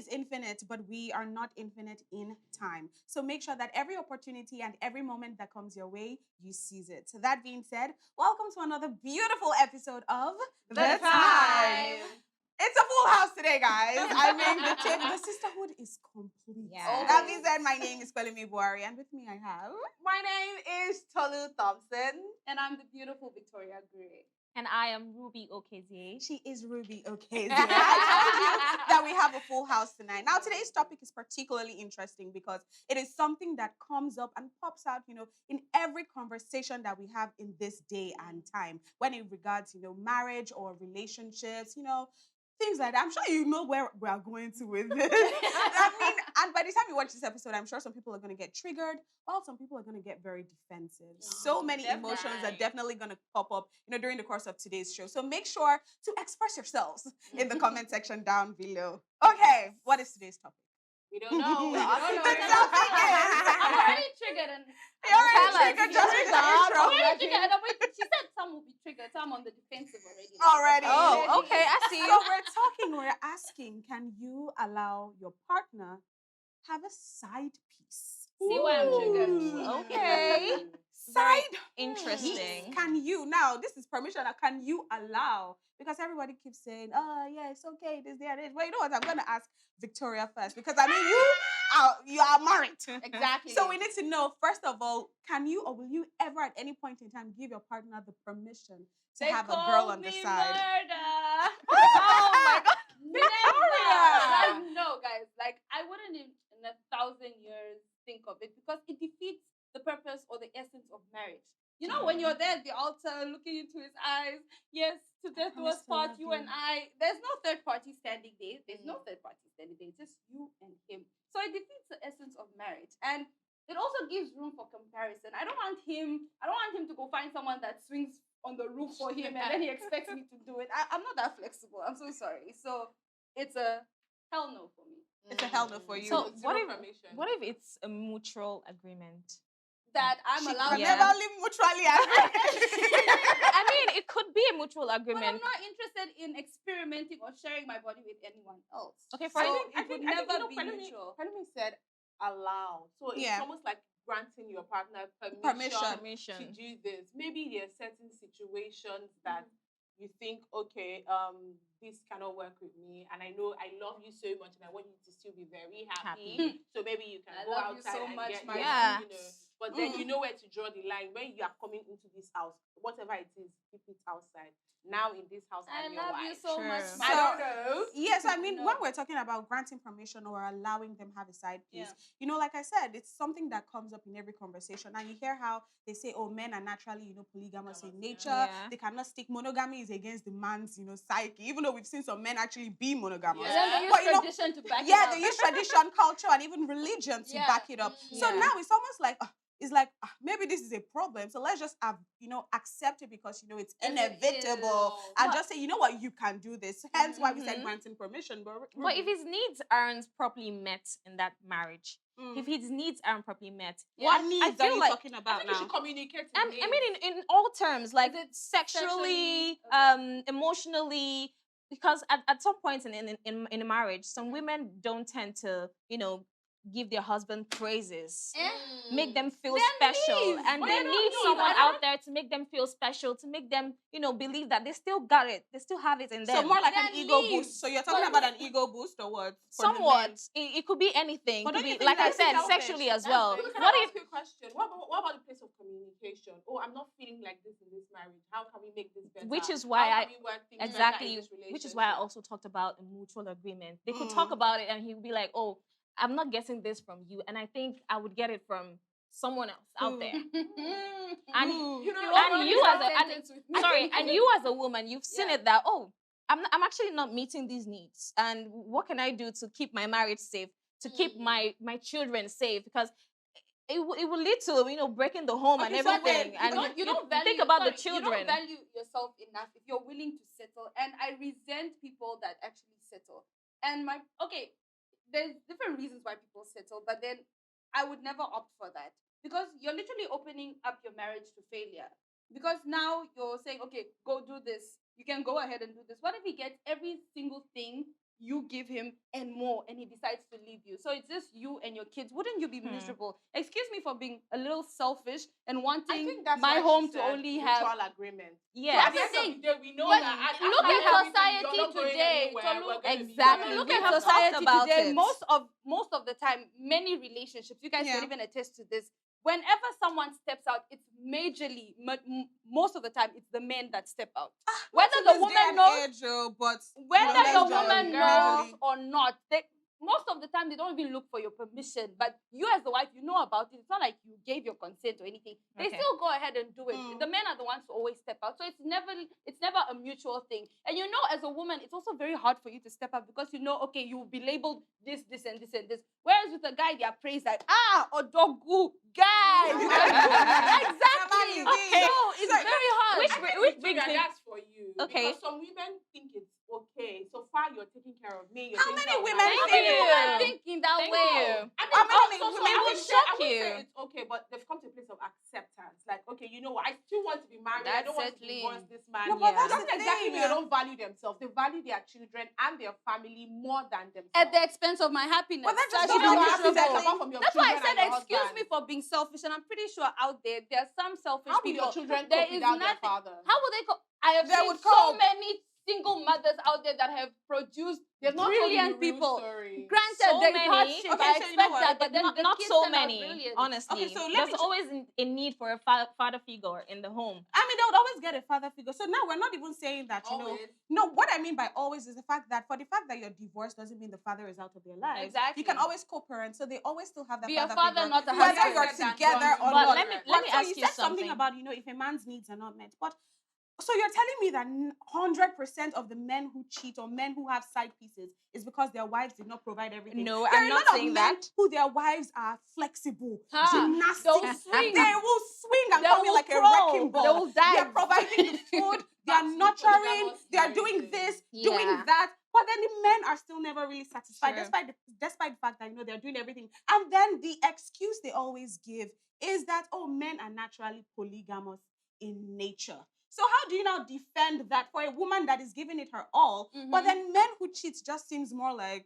is infinite, but we are not infinite in time. So make sure that every opportunity and every moment that comes your way, you seize it. So that being said, welcome to another beautiful episode of The Time. It's a full house today, guys. I mean, the sisterhood is complete. Yeah. That being said, my name is Kwelimi Buari, and with me I have... My name is Tolu Thompson. And I'm the beautiful Victoria Gray. And I am Ruby Okezie. She is Ruby Okezie. I told you that we have a full house tonight. Now, today's topic is particularly interesting because it is something that comes up and pops out, in every conversation that we have in this day and time when it regards, marriage or relationships, things like that. I'm sure you know where we are going to with this. And by the time you watch this episode, I'm sure some people are going to get triggered, while some people are going to get very defensive. So many emotions are definitely going to pop up, during the course of today's show. So make sure to express yourselves in the comment section down below. Okay, what is today's topic? We don't know. I'm already triggered and You're already triggered just with the intro. I'm already triggered. And she said some will be triggered, so I'm on the defensive already. Already. Oh, okay, I see. So we're asking, can you allow your partner have a side piece? See why I'm triggered. Okay. Side Interesting. Can you, now this is permission, can you allow? Because everybody keeps saying, oh yeah, it's okay, this, that, this. Well, you know what, I'm going to ask Victoria first, because I mean, you are married. Exactly. So we need to know, first of all, can you or will you ever at any point in time give your partner the permission to have a girl on the side? Murder. Oh my God. Like, no, guys. Like, I wouldn't in 1,000 years think of it because it defeats the purpose or the essence of marriage. You know, when you're there at the altar looking into his eyes, yes, to death do us part, you and I. There's no third party standing there. There's no third party standing there. It's just you and him. So it defeats the essence of marriage. And it also gives room for comparison. I don't want him to go find someone that swings on the roof for him and then he expects me to do it. I'm not that flexible. I'm so sorry. So it's a hell no for me. It's a hell no for you. So what if it's a mutual agreement? That I'm She allowed can to. never live mutually agree. I mean, it could be a mutual But I'm agreement. not interested in experimenting or sharing my body with anyone else. Okay, So fine. it would never be mutual. Pelumi said allow. So it's Yeah. almost like granting your partner Permission. to do this. Maybe there are certain situations that you think, okay, this cannot work with me, and I know I love you so much, and I want you to still be very happy. So maybe you can I go love you outside so and much, get my Yeah. But then you know where to draw the line. When you are coming into this house, whatever it is, keep it outside. Now in this house, I I'm your love wife. you so True. much. I don't know. Yes, I mean, No. when we're talking about granting permission or allowing them have a side piece, Yeah. like I said, it's something that comes up in every conversation. And you hear how they say, oh, men are naturally, polygamous in nature. Yeah. They cannot stick. Monogamy is against the man's, psyche, even though we've seen some men actually be monogamous. Yeah. And then they use But, tradition to back it Yeah, up. they use tradition, culture, and even religion to Yeah. back it up. So Yeah. now it's almost like, maybe this is a problem. So let's just accept it because, it's As it inevitable. is. And just say, you know what, you can do this. Hence why we said Mhm. granting permission. But if his needs aren't properly met in that marriage, if his needs aren't properly met, what I needs are feel you like- talking I about think you now? should communicate. I mean, in all terms, like it sexually, sexually? emotionally, because at some point in a marriage, some women don't tend to, give their husband praises, make them feel Then special, leave. and Why they not need leave? someone I don't- out there to make them feel special, to make them, believe that they still got it, they still have it in them. So more like an Then ego leave. boost. So you're talking But- about an ego boost or what? For the Somewhat, men? it could be anything. But Could don't you be, think like I that's said, selfish? sexually as That's well. very- Can What I if ask you a question? What about the place of communication? Oh, I'm not feeling like this in this marriage. How can we make this better? Which is why How I- can we work things better exactly, in this which is why I relationship? also talked about a mutual agreement. They could talk Mm. about it and he'd be like, oh, I'm not getting this from you, and I think I would get it from someone else out Who? there. And Who? You know, and you as a sentence with me. sorry, and you as a woman, you've seen Yeah. it that, oh, I'm actually not meeting these needs, and what can I do to keep my marriage safe, to keep my children safe, because it will lead to breaking the home and Okay, so everything. wait, And you don't value, think about the sorry, children. You don't value yourself enough if you're willing to settle. And I resent people that actually settle. And there's different reasons why people settle, but then I would never opt for that because you're literally opening up your marriage to failure. Because now you're saying, okay, go do this. You can go ahead and do this. What if he gets every single thing you give him and more, and he decides to leave you. So it's just you and your kids. Wouldn't you be miserable? Excuse me for being a little selfish and I wanting think that's my why she home to said only have. mutual agreement. Yeah. At the That's the end of the day, we know But that. look after at everything, society you're not going today, anywhere, Tolu. we're gonna be Exactly. together. Look We at have talked society about today. it. Most of the time, many relationships, you guys Yeah. can even attest to this. Whenever someone steps out, it's majorly, most of the time, it's the men that step out. Whether To the this day woman and knows, age, but whether let's the just woman girl. knows majorly. or not, most of the time they don't even look for your permission. But you as the wife, you know about it. It's not like you gave your consent or anything. They Okay. still go ahead and do it. Mm. The men are the ones who always step out. So it's never a mutual thing. And you know, as a woman, it's also very hard for you to step up because you know, okay, you will be labeled this, this, and this, and this. Whereas with a guy, they are praised like, odogu, guy. Exactly. Okay. So it's very hard. Which Victoria, brings me. that's for you. Okay. Because some women think it's okay. So far, you're taking care of me. You're How taking many care of women my How think many family. women you? think in that Thank way? you. I mean, How many also, women I will would say, shock I would you? say it's okay, but they've come to a place of acceptance. Like, okay, you know what? I still want to be married. I That's don't want to settling. divorce this man. No, but Yeah. that's Doesn't the exactly thing. mean they don't value themselves. They value their children and their family more than themselves. At the expense of my happiness. But that's So I just should not be how miserable. happiness apart from your That's why I children said, and your excuse husband. me for being selfish, and I'm pretty sure out there are some selfish How will people. your children There cope is without their nothing- father? How would they cope? I have They seen would so cope. many single mothers out there that have produced They've not told you brilliant the real people. story. Granted, So there is many. hardship. Okay, I so you know expect what? that, but then not, the not kids so turn out many, brilliant. honestly. Okay, so let There's me ch- always a need for a father figure in the home. I mean, they would always get a father figure. So now we're not even saying that, you know. Always. No, what I mean by always is the fact that for the fact that you're divorced doesn't mean the father is out of their lives. Exactly. You can always co-parent, so they always still have that Be a father father, figure, not a whether husband. you're together or But not. let me But so ask you you said something something. about, you know, if a man's needs are not met, but so you're telling me that 100% of the men who cheat or men who have side pieces is because their wives did not provide everything. No, There I'm are a not lot saying of men that. who their wives are flexible, Ah, gymnastic. they'll swing. They will swing and They come in will like a crawl. wrecking They ball. will die. They're providing the food, they are That's the nurturing, polygamous they are doing marriages. this, Yeah. doing that. But then the men are still never really satisfied, True. despite the fact that, you know, they're doing everything. And then the excuse they always give is that, oh, men are naturally polygamous in nature. So how do you now defend that for a woman that is giving it her all? But Mhm. then men who cheat just seems more like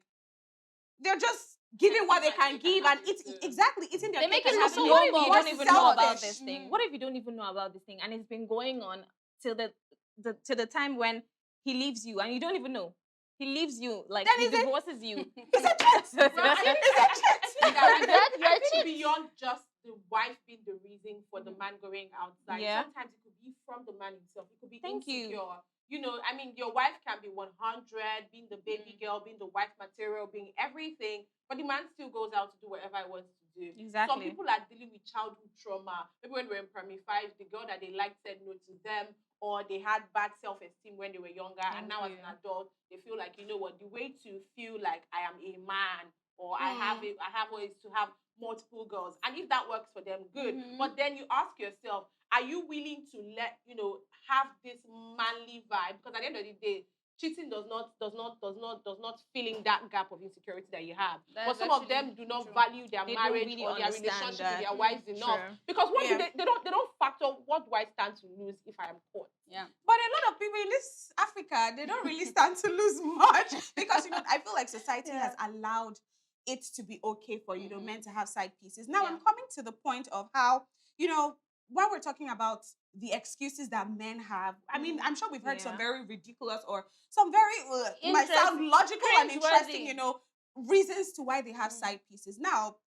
they're just giving what they Like can they give can and have eat it too. exactly eating their They cake make it and look having so What it. if you more don't even know about selfish. this thing? Mhm. What if you don't even know about this thing and it's been going on till the time when he leaves you and you don't even know? He leaves you, like Then he is it- divorces you. It's a cheat. Well, I think It's a cheat. I think beyond just the wife being the reason for the man going outside, Yeah. sometimes it could be from the man himself. It could be Thank you. insecure. You know, I mean, your wife can be 100, being the baby girl, being the wife material, being everything, but the man still goes out to do whatever he wants to do. Some Exactly. people are dealing with childhood trauma. Maybe when they were in primary 5, the girl that they liked said no to them, or they had bad self-esteem when they were younger, and Thank now as you. an adult, they feel like, you know what, the way to feel like I am a man or I have ways to have multiple girls. And if that works for them, good. Mhm. But then you ask yourself, are you willing to have this manly vibe? Because at the end of the day, cheating does not fill in that gap of insecurity that you have. That's But some of actually them do not true. value their They don't marriage really or their understand relationship that. with their wives enough. Sure. Because what Yeah. they don't factor what do I stand to lose if I am caught. Yeah. But a lot of people in this Africa, they don't really stand to lose much because, you know, I feel like society has allowed it to be okay for, you know, Mhm. men to have side pieces. Now I'm Yeah. coming to the point of how, you know, when we're talking about the excuses that men have, I mean, I'm sure we've heard some Yeah. very ridiculous or some very, might sound Interest- logical and cringeworthy. interesting, you know, reasons to why they have side pieces. Now,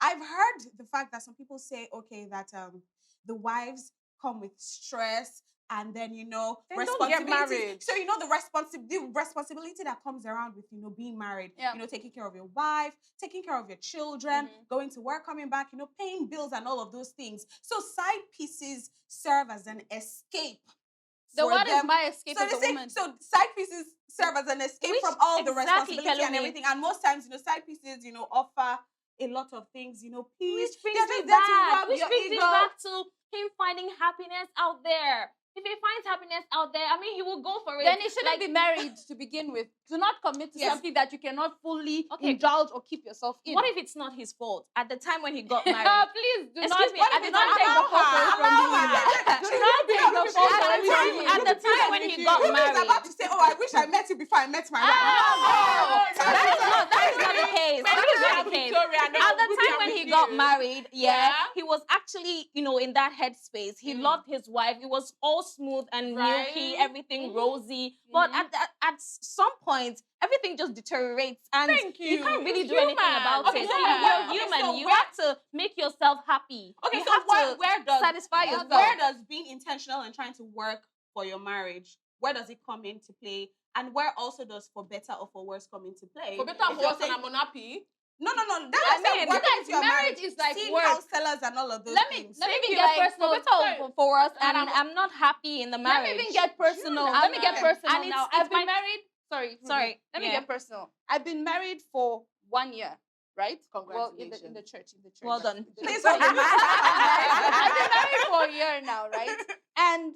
I've heard the fact that some people say, okay, that the wives come with stress and then, you know, Then don't get responsibility. married. So, you know, the responsibility that comes around with, you know, being married, Yeah. you know, taking care of your wife, taking care of your children, going to work, coming back, you know, paying bills and all of those things. So side pieces serve as an escape. The for what is them. my escape So as they a say, woman? so side pieces serve as an escape Which- from all the exactly, responsibility and Kalumi. everything. And most times, you know, side pieces, you know, offer a lot of things, you know, peace. Which brings They're me just there to back. rub Which your brings me ego. back to him finding happiness out there. If he finds happiness out there, I mean, he will go for it. Then he shouldn't Like, be married to begin with. Do not commit to Yes. something that you cannot fully Okay. indulge or keep yourself in. What if it's not his fault? At the time when he got married, Please do Excuse not. me, at Do the not time- take the allow focus her, from allow me. her. Do not take the a People false say At the we time, see at the you. time when he got Who is married. about to say, oh, I wish I met you before I met my wife? That is not the case. That is not the case. At the time when he got married, Yeah. he was actually, in that headspace. He loved his wife. It was all smooth and milky, Right. everything rosy. But at some point, everything just deteriorates, and Thank you. can't really It's do anything human. about Okay, it. so You're okay, human. so You where- have to make yourself happy. Okay, you so have to where does satisfy yourself. where does being intentional and trying to work for your marriage, where does it come into play? And where also does for better or for worse come into play? For better If or you're worse, saying- and I'm unhappy. No. That's I what mean, working guys, into your marriage is like seeing work. counselors and all of those Let me things. let me Thank even you, get like, personal. for better or for us, and And I'm not happy in the marriage. Let me even get personal. Sure, Let me get okay. personal And now. it's I've been my- married. Sorry. Sorry, Let me yeah. get personal. I've been married for 1 year, right? Well, Congratulations. in the church. Well done. Please, I've when you been married for a year now, right? And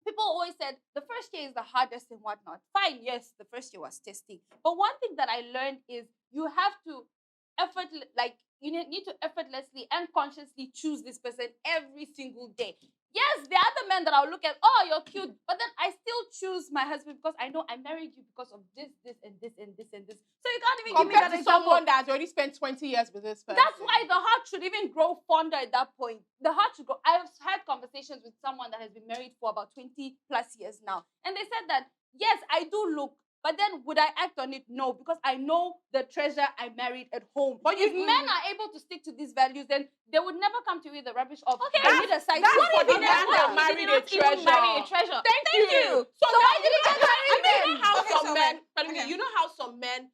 people always said the first year is the hardest and whatnot. Fine, yes, the first year was testing. But one thing that I learned is you have to you need to effortlessly and consciously choose this person every single day. Yes, there are other men that I'll look at, oh, you're cute, but then I still choose my husband because I know I married you because of this, and this, and this, and this. So you can't even give me Compared that to example. someone that has already spent 20 years with this person. That's why the heart should even grow fonder at that point. The heart should grow. I've had conversations with someone that has been married for about 20 plus years now. And they said that, yes, I do look, but then would I act on it? No, because I know the treasure I married at home. But If you- men are able to stick to these values, then they would never come to you with the rubbish of, Okay, I need a side that's chick." what What he if did. he That did married He a did not even marry a treasure. Thank you. So why did he get married then? You know how Okay, some so men, okay. you know how some men,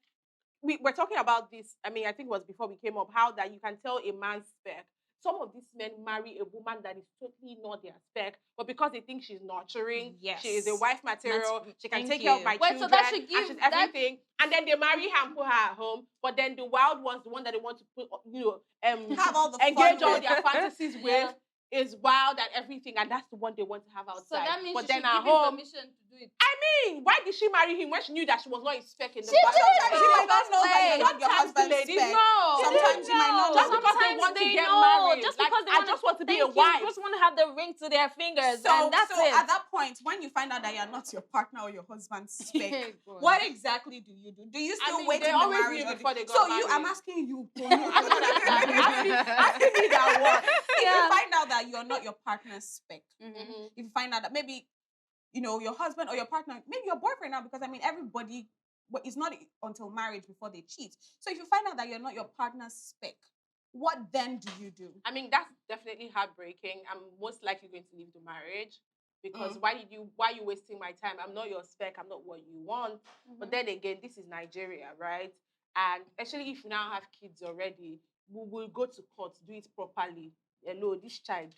we're talking about this, I think it was before we came up, how that you can tell a man's spec. Some of these men marry a woman that is totally not their spec, but because they think she's nurturing, Yes. she is a wife material, That's- she can thank take care of you. my Well, so children, that should and give she's that- everything. And then they marry her and put her at home, but then the wild ones, the one that they want to put, have all the fun engage all with. their fantasies with, is wild and everything, and that's the one they want to have outside. So that means but she then should at give him home, permission to do it. why did she marry him when she knew that she was not his spec in the She past? didn't Sometimes you might not know that you're not your Sometimes husband's ladies spec. know. Sometimes you might not Just know. because they Sometimes want to they get know, married. just Like, because they I want just want to be a Thank you. wife. Just want to have the ring to their fingers, So, and that's so it. at that point, when you find out that you're not your partner or your husband's spec, what exactly do you do? Do you still mean, wait they in the always marriage? knew or before they got so you, married. I'm asking you. I'm not asking me that one. If you find out that you're not your partner's spec, Mhm. if you find out that maybe, your husband or your partner, maybe your boyfriend now, because everybody, it's not until marriage before they cheat. So if you find out that you're not your partner's spec, what then do you do? I mean, that's definitely heartbreaking. I'm most likely going to leave the marriage because why are you wasting my time? I'm not your spec. I'm not what you want. But then again, this is Nigeria, right? And especially if you now have kids already, we will go to court, do it properly. Hello, this child,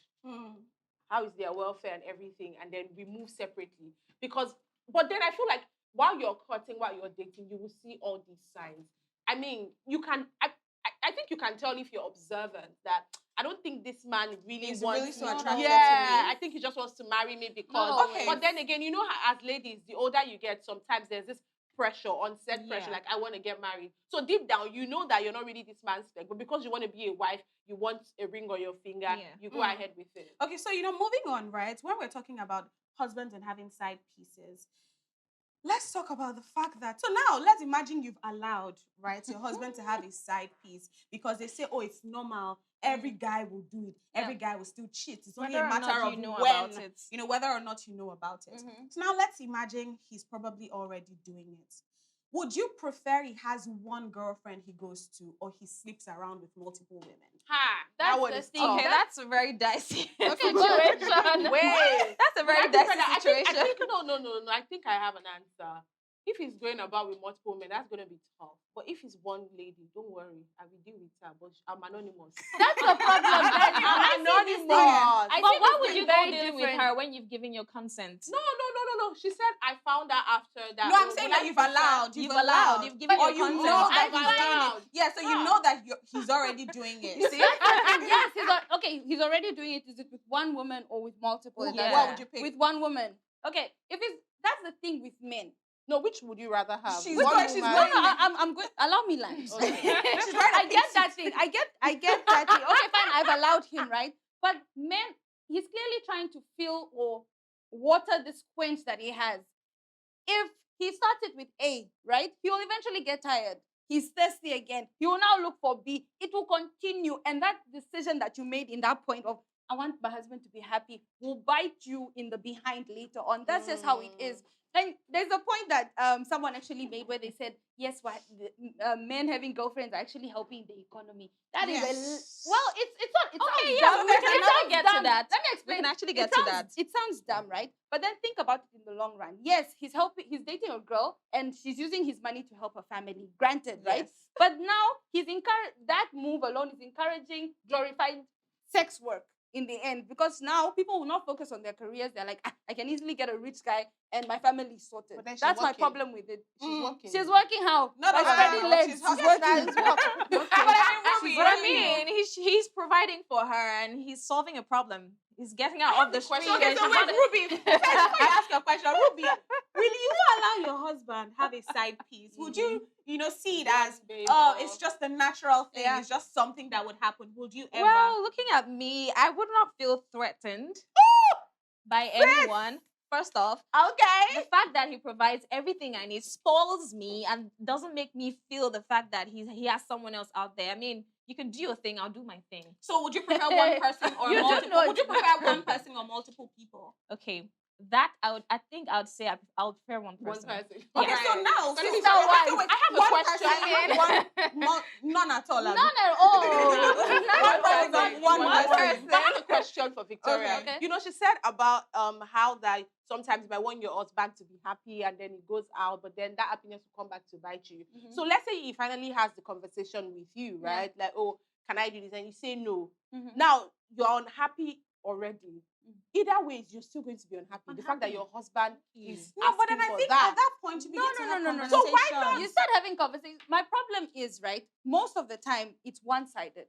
how is their welfare and everything, and then we move separately. But then I feel like while you're courting, while you're dating, you will see all these signs. I mean, I think you can tell if you're observant that I don't think this man really He's wants really so me. attracted to Yeah, me. I think he just wants to marry me because. No, Okay. But then again, as ladies, the older you get, sometimes there's this pressure, unsaid pressure, Yeah. like I want to get married. So deep down, you know that you're not really this man's spec, but because you want to be a wife, you want a ring on your finger, Yeah. you go ahead with it. Okay, so moving on, right? When we're talking about husbands and having side pieces, let's talk about the fact that now let's imagine you've allowed, right, your husband to have his side piece because they say, oh, it's normal. Every guy will do it. Every guy will still cheat. It's only Whether a or not matter you of know when, about it. whether or not you know about it. So now let's imagine he's probably already doing it. Would you prefer he has one girlfriend he goes to, or he sleeps around with multiple women? That's that one the is thing. tough. Okay, that's a very dicey Okay, situation. Wait. That's a very But I dicey think- situation. I think no. I think I have an answer. If he's going about with multiple men, that's going to be tough. But if it's one lady, don't worry. I will deal with her. But I'm anonymous. That's the problem. I'm anonymous. I But see why this would thing you go very deal with different. her when you've given your consent? No. She said I found out after that. No, I'm saying that you've allowed. You've allowed. You've given or your you consent. know that I've he's doing it. allowed. Yeah, so you know that he's already doing it. You see? Yes, he's already doing it. Is it with one woman or with multiple? Yeah. What would you pick? With one woman. Okay, that's the thing with men. No, which would you rather have? She's One going- she's woman? going- I'm good. Allow me land. Okay. She's wearing a I pink get suit. that thing. I get that thing. Okay, fine. I've allowed him, right? But men, he's clearly trying to fill or water this quench that he has. If he started with A, right, he will eventually get tired. He's thirsty again. He will now look for B. It will continue. And that decision that you made in that point of, I want my husband to be happy, will bite you in the behind later on. That's just how it is. And there's a point that someone actually made where they said, yes, men having girlfriends are actually helping the economy. That is well, it's not. It Okay, sounds yeah, dumb. we can actually get to dumb. that. Let me We explain. can actually It get to that. It sounds dumb, right? But then think about it in the long run. Yes, he's dating a girl, and she's using his money to help her family. Granted, right? Yes. But now that move alone is encouraging glorified sex work in the end, because now people will not focus on their careers. They're like, I can easily get a rich guy and my family is sorted. But then she's That's my working. problem with it. She's working. She's working how? Not By that spreading legs. she's She's working. working. But But I mean, he's providing for her and he's solving a problem. He's getting her off the street. question. Okay, and so she's wait, not- Ruby, first before you ask a question, Ruby, will you allow your husband have a side piece? Would you, see it as, Babe, oh, or- it's just a natural thing, Yeah. it's just something that would happen? Would you ever? Well, looking at me, I would not feel threatened by anyone. First off, the Okay. fact that he provides everything I need spoils me and doesn't make me feel the fact that he has someone else out there. I mean, you can do your thing, I'll do my thing. So would you prefer one person or You do multiple? know Would you it's- prefer one person or multiple people? Okay, that I think I would say I would prefer one One person. person. Okay, Yeah. so now, But so it's so- not okay, so wise. wait, I have a one question. person, none at all. Abi? None at all. One person, one person. I have a question for Victoria. Okay. You know, she said about how that sometimes you might want your husband to be happy and then he goes out, but then that happiness will come back to bite you. Mhm. So let's say he finally has the conversation with you, Yeah. right? Like, oh, can I do this? And you say no. Mhm. Now you're unhappy already. Mm. Either way, you're still going to be unhappy. The fact that Unhappy. your husband is No, but then asking I for think that. at that point you begin to have no. conversations. So why not? You start having conversations. My problem is, right, most of the time it's one-sided.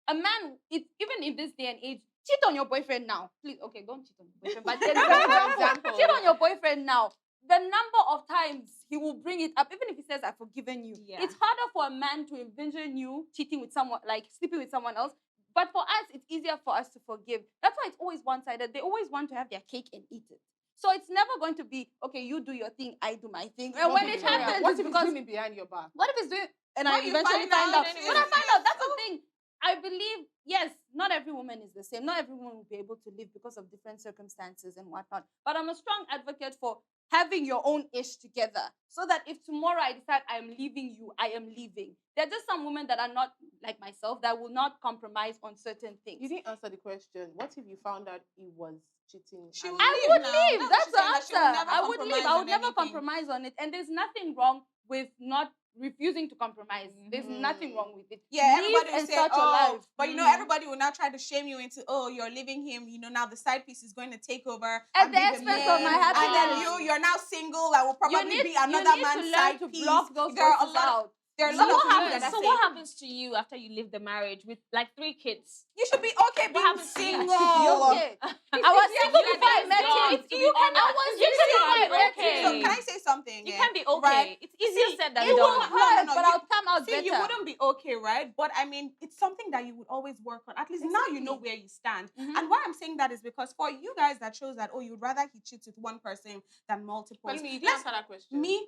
A man, even in this day and age, cheat on your boyfriend now. Please, okay, don't cheat on your boyfriend, but there's an example. Cheat on your boyfriend now. The number of times he will bring it up, even if he says, I've forgiven you. Yeah. It's harder for a man to envision you cheating with someone, like sleeping with someone else. But for us, it's easier for us to forgive. That's why it's always one-sided. They always want to have their cake and eat it. So it's never going to be, okay, you do your thing, I do my thing. And when it Victoria, happens, what it's if he's because doing it behind your back? what if it's doing, and When I you eventually find find out, out. then When I it's- find out, that's the thing. I believe, yes, not every woman is the same. Not everyone will be able to live because of different circumstances and whatnot. But I'm a strong advocate for having your own ish together, so that if tomorrow I decide I am leaving you, I am leaving. There are just some women that are not like myself that will not compromise on certain things. You didn't answer the question. What if you found out he was cheating? She and- would I leave would now. leave. No, That's she's the saying that she answer. would never I would compromise leave. I would on never anything. compromise on it. And there's nothing wrong with not refusing to compromise. There's nothing wrong with it. Yeah, Leave everybody will and say, start your oh, life. but Mhm. everybody will now try to shame you into, oh, you're leaving him. Now the side piece is going to take over At and the be expense the of my main, happiness. and then you're now single. I will probably be another you need man's to learn side to piece. block those There are a voices lot. out. There are a So lot what of people happens- that So say, what happens to you after you leave the marriage with like 3 kids? you should be okay being happens to you? single. Okay. I was single before I met him. You can I was single before I met okay. So him. can I say something? You yeah? can be okay. Right? It's easier See, said than It done. won't hurt, no, but you- I'll come out See, better. you wouldn't be okay, right? But I mean, it's something that you would always work on. At least now you know Exactly. where you stand. Mhm. And why I'm saying that is because for you guys that shows that, oh, you'd rather he cheats with one person than multiple. Tell me, you didn't Let's answer that question. me.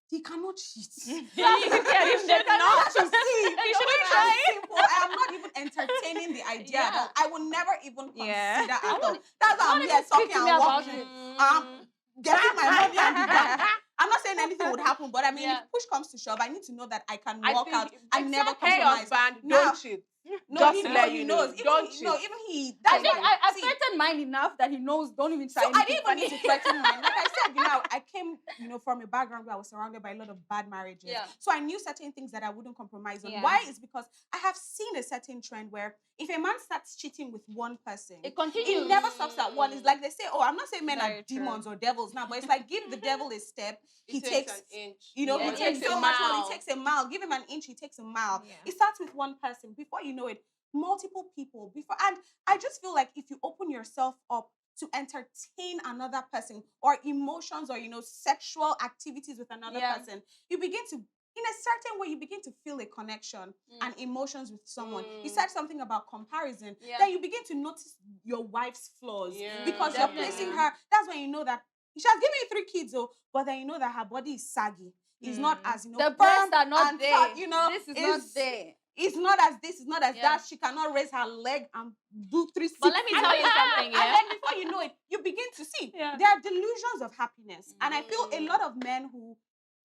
He cannot cheat. He should not. You see, He should plain try. and simple. I am not even entertaining the idea at all. I will never even consider Yeah. at all. That's why I'm Don't here even speak talking to me and about walking. it. Getting my money and be back. I'm not saying anything would happen, but I mean, Yeah. if push comes to shove, I need to know that I can I walk think out and never Hey, compromise. husband, Now- don't cheat. No, Just he to knows. let He you knows. know, Even don't he, no, cheat. even he. I That's think why- I've see, threatened mine enough that he knows. Don't even try. So I anything didn't even need funny. to threaten mine. Like I said, I came, from a background where I was surrounded by a lot of bad marriages. Yeah. So I knew certain things that I wouldn't compromise on. Yeah. Why? Is because I have seen a certain trend where if a man starts cheating with one person, It continues. it never stops at one. It's like they say, oh, I'm not saying men Very are true. demons or devils now, but it's like give the devil a step, he takes an inch. he Yeah, takes it so takes a much more. mile. He takes a mile. Give him an inch, he takes a mile. Yeah. It starts with one person. Before you know it, multiple people. And I just feel like if you open yourself up to entertain another person or emotions or sexual activities with another Yeah. person, you begin to in a certain way, you begin to feel a connection and emotions with someone. You Mm. said something about comparison. Yeah. Then you begin to notice your wife's flaws Yeah. because you're Definitely. placing her. That's when you know that she has given you 3 kids, but then you know that her body is saggy. It's not as The firm breasts are not and there. fat, This is not there. It's not as this, it's not as Yeah. that. She cannot raise her leg and do 360. But let me tell you something, And yeah. then before you know it, you begin to see Yeah. there are delusions of happiness. And I feel a lot of men who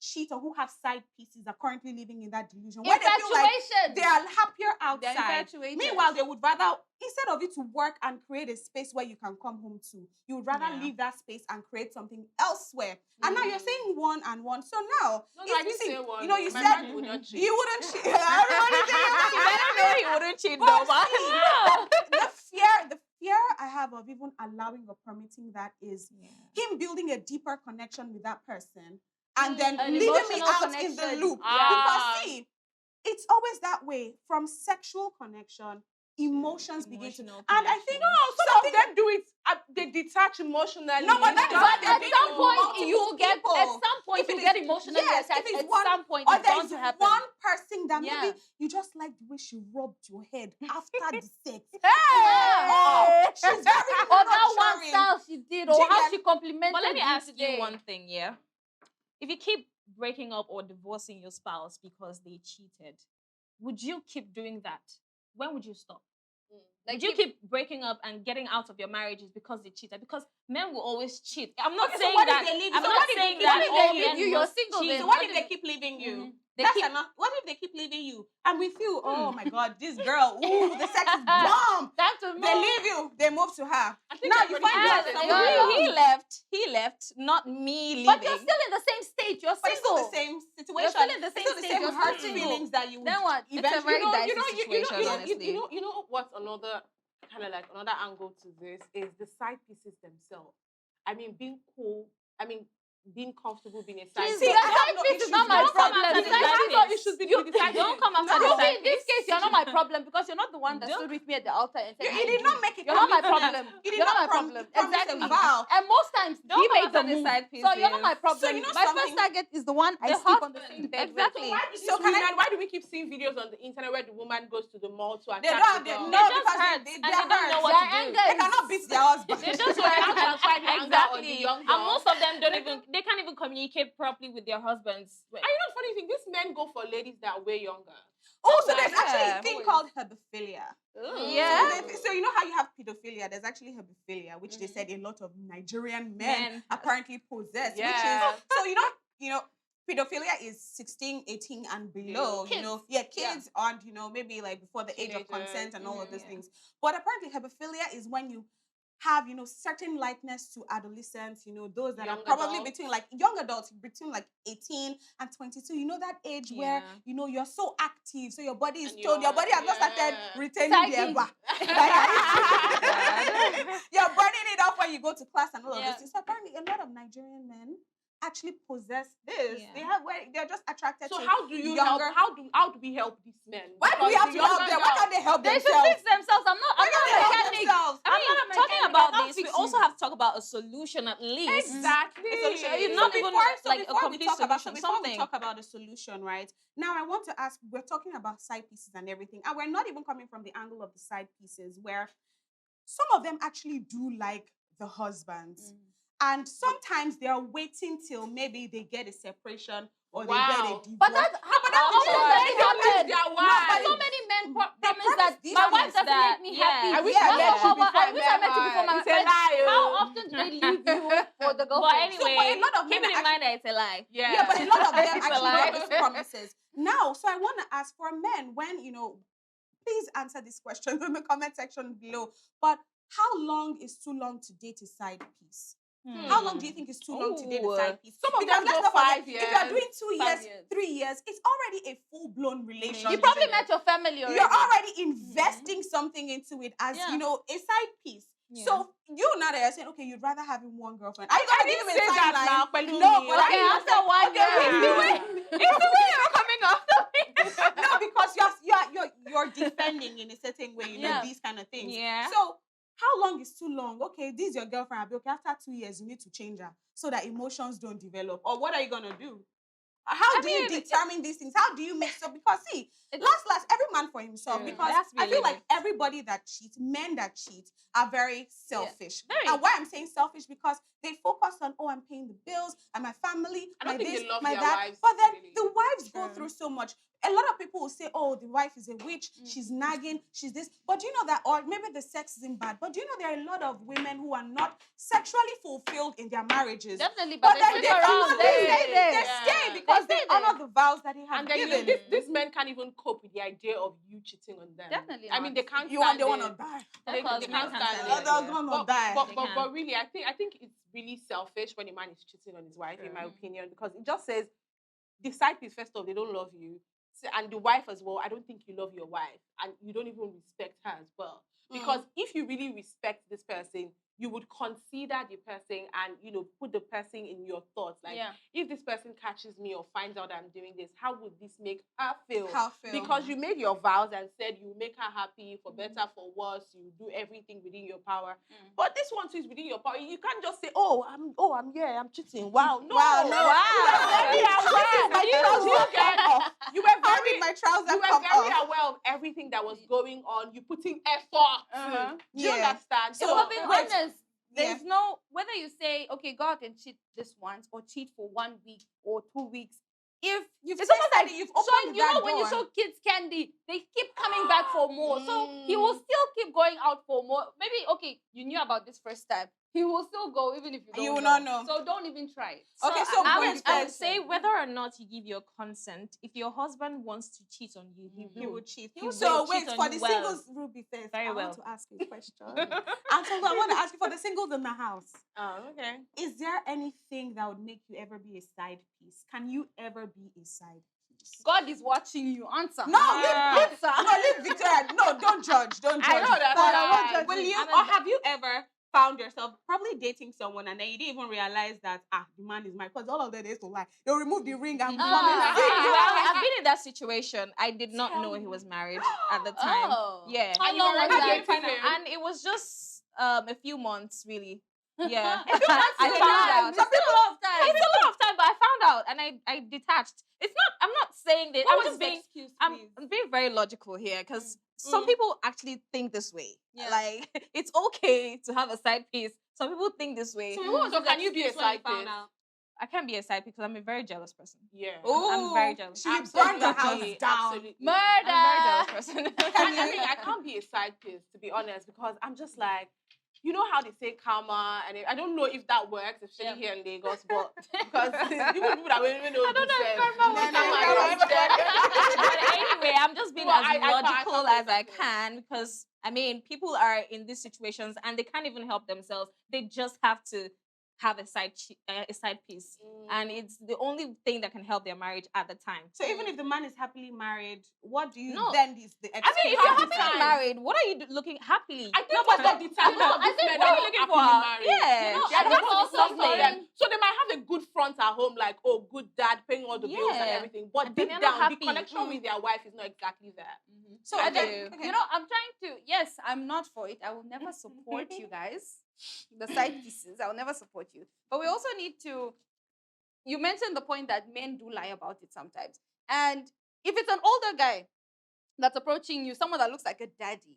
cheat or who have side pieces are currently living in that delusion. Where they feel like Infatuation. they are happier They're outside. infatuated. Meanwhile, they would rather, instead of you to work and create a space where you can come home to, you would rather Yeah. leave that space and create something elsewhere. And now you're saying one and one. So now, No, if I you didn't see, say one. you know, you My said man would not cheat. you wouldn't cheat. Everybody say You better know he wouldn't cheat But though, but see, the fear I have of even allowing or permitting that is him building a deeper connection with that person and then An leaving me emotional out in the connection. loop. Ah. Because see, it's always that way. From sexual connection, emotions begin to. Emotional And I think connection. Some of them do it. They detach emotionally. No, but that is Just what But they're at doing some to point, multiple you will get. people. At some point, If it you is- get emotionally yes, if attached. it's At one- some point, or it's bound there's to happen. one person that Yeah. maybe you just like the way she rubbed your head after the sex. Yeah. Oh, she's very Or that one nurturing. style she did, Do or you how get- she complimented But let me ask today. you one thing, yeah. If you keep breaking up or divorcing your spouse because they cheated, would you keep doing that? When would you stop? Like Would you keep breaking up and getting out of your marriages because they cheated? Because men will always cheat. I'm not Okay, so saying what if that. they leave you? I'm So not what if saying they- that what if all they leave men you? You're must single cheat. then. So what What if they keep leaving you? They That's keep- enough. What if they keep leaving you? And with you, oh my God, this girl, ooh, the sex is bomb. Time to move. They leave you, they move to her. I think Now you everybody find does out it. someone Yeah. else. He left, not me leaving. But you're still in the same state. You're But it's still single. the same situation. You're still in the It's same still the stage, same you're hurt still single. feelings that you would Then what? It's a eventually. very dicey situation, honestly. You know what's another kind of like another angle to this is the side pieces themselves. I mean, being cool. I mean, being comfortable being a side Please, piece. the I have side no piece is issues not my with problem. that. The The side side piece piece. should be You- the side Don't piece. come after No. the You see, side in this piece. case, you're not my problem because you're not the one that Don't- stood with me at the altar and said, You "I did do." not make it. You're not my promise. problem. You did You're not my prom- problem. promise a Exactly. vow. And most times, Don't he come made the after the move. side piece, So you're not yeah. my problem. So you know My something? first target is the one I The sleep on the husband. same bed with. Exactly. Why do So these can I- women? Why do we keep seeing videos on the internet where the woman goes to the mall to attack They don't have the the girl? no They just because hurt, they and they don't know hurt. what Their to do. anger They is- cannot beat their husband. They just So they have to want apply the anger on the exactly. young And girl. most of them don't even. They can't even communicate properly with their husbands. And you know the funny thing? These men go for ladies that are way younger. Oh, so there's Yeah. actually a thing Always. called hebephilia. Yeah. So you know how you have pedophilia? There's actually hebephilia, which they said a lot of Nigerian men Men. apparently possess. Yeah. Which is so you know, pedophilia is 16, 18 and below. Kids. You know, kids and maybe like before the age of Teenagers. consent and all of those Yeah. things. But apparently hebephilia is when you have certain likeness to adolescents, those that Young are probably adults. between like young adults between like 18 and 22, that age where Yeah. you're so active, so your body is And told, your body has not started yeah. retaining the Sagging. you're burning it off when you go to class and all of Yeah. this. So apparently a lot of Nigerian men actually possess this. Yeah. They're just attracted So to how do you younger. help? How do we help these men? Why do we Because have the to help younger them? Why girl- can't they help They should themselves? fix themselves. I'm not Why a can't they help mechanic. themselves? I mean, not a talking mechanic, about I can't this, we fix also you. have to talk about a solution at least. Exactly. A solution. It's So not even before, like a before we complete talk about solution, before we something. talk about the solution, right? Now I want to ask, we're talking about side pieces and everything, and we're not even coming from the angle of the side pieces where some of them actually do like the husbands. And sometimes they are waiting till maybe they get a separation or they get a Wow. divorce. But that's how but that's often the does thing. it They happen? promise their wives. So many men They promise promise that these my things wife doesn't that- make me yeah. happy. I wish Yeah, I met you yeah. before I wish I met you before my It's a wife. lie. How oh. often do they leave you for the But girlfriend? anyway, but a lot of keep men it in are mind that it's a lie. Yeah, but a lot of them It's a actually lie. get these promises. Now, so I want to ask for men when, please answer these questions in the comment section below. But how long is too long to date a side piece? How long do you think is too long to date a Ooh. side piece? Some of Because them let's go not forget, 5 if you're years, doing 2 5 years, years. 3 years, it's already a full-blown relationship. You probably met your family already. You're already investing something into it as, Yeah. a side piece. Yeah. So you now that you're saying, okay, you'd rather having one girlfriend. Are you going to give him a Say that timeline? now, Pelumi. No, but Okay, I after 1 year. It's the way you're coming after me. no, because you're defending in a certain way, Yeah. these kind of things. Yeah. So how long is too long? Okay, this is your girlfriend. Okay, after 2 years, you need to change her so that emotions don't develop. Or what are you gonna do? How do you mean, determine these things? How do you make so? Because see, It's- last, every man for himself. True. Because There has to be I a feel like limit. everybody that cheats, men that cheat, are very selfish. Very. And why I'm saying selfish because they focus on, oh, I'm paying the bills and my family, I don't my think this, they love my their that. wives, But then really. the wives go True. through so much. A lot of people will say, oh, the wife is a witch, she's nagging, she's this. But do you know that, or maybe the sex isn't bad, but do you know there are a lot of women who are not sexually fulfilled in their marriages? Definitely, But but then they they stick around. cannot They stay. stay there. They stay Yeah. because They they stay honor the vows that he has And then given. these men can't even cope with the idea of you cheating on them. Definitely I mean, not. they can't You want stand they want it. to die. They Because can't men stand can't it. stand it. They're gonna But, die. but, They but, can. but really, I think it's really selfish when a man is cheating on his wife, in my True. opinion, because it just says the side piece first off, they don't love you. And the wife as well, I don't think you love your wife and you don't even respect her as well. Because if you really respect this person, you would consider the person and, you know, put the person in your thoughts. Like, Yeah. if this person catches me or finds out I'm doing this, how would this make her feel? How feel? Because you made your vows and said you make her happy, for better, for worse, you do everything within your power. But this one too is within your power. You can't just say, I'm cheating. Wow, no, Wow, no. You were very aware. My You trousers get- come off. You were How very did my trousers you were come very off? aware of everything that was going on. You putting effort. Uh-huh. Do you Yeah. understand? So, So, for being wait. honest, Yeah. there's no whether you say, okay, go out and cheat this once or cheat for 1 week or 2 weeks. If You've it's almost tasted like it, you've showing, opened you know, that when you door. show kids candy, they keep coming back for more. So he will still keep going out for more. Maybe okay, you knew about this first time. He will still go even if you don't You will not know. So don't even try it. Okay, so I going would back- say whether or not you give your consent, if your husband wants to cheat on you, he He will. would cheat. He will So cheat wait, on for you the well. singles, Ruby first. Very I well. want to ask you a question. And so I want to ask you for the singles in the house. oh, okay. Is there anything that would make you ever be a side piece? Can you ever be a side piece? God is watching you. Answer. No, Answer. leave Victoria. No, don't judge. Don't judge. I know that. But Right. will you, I'm or have you ever found yourself probably dating someone and then you didn't even realize that the man is mine? Because all of them used to lie. They'll remove the ring and come and Ah. sing. Well, I've been in that situation. I did not know he was married at the time. Oh. Yeah. How And you long was already that? dated him? And it was just a few months, really. Yeah. A few months I is a found lot. out. It's still a lot of time. It's a lot of time, but I found out and I detached. I'm not saying that. What I'm was just the being excuse, I'm please? being very logical here because some people actually think this way. Yeah. Like it's okay to have a side piece. Some people think this way. So can you be a side piece? I can't be a side piece because I'm a very jealous person. Yeah. I'm very jealous. She will burn the house Absolutely, down. absolutely. I'm a very jealous Murder. person. I mean, I can't be a side piece, to be honest, because I'm just like, you know how they say karma, and I don't know if that works, especially here in Lagos, but because even people that even know I don't know if sense, karma works. But anyway, I'm just being Well, as I can't logical say as I that. can because I mean, people are in these situations and they can't even help themselves. They just have to have a side piece, and it's the only thing that can help their marriage at the time. So even if the man is happily married, what do you No. then is the I mean, if excuse you're at the happily time? married, what are you looking happily? I think No, most but of the time, no, I think what are you looking for? Yeah, You know, Yeah, I they think want also to support foreign- them. So they might have a good front at home, like, oh, good dad, paying all the bills and Yeah. everything. But And then deep they're not down, the happy. connection with their wife is not exactly there. So I and then, do. okay. You know, I'm trying to. Yes, I'm not for it. I will never support you guys. The side pieces, I will never support you. But we also need to. You mentioned the point that men do lie about it sometimes, and if it's an older guy that's approaching you, someone that looks like a daddy,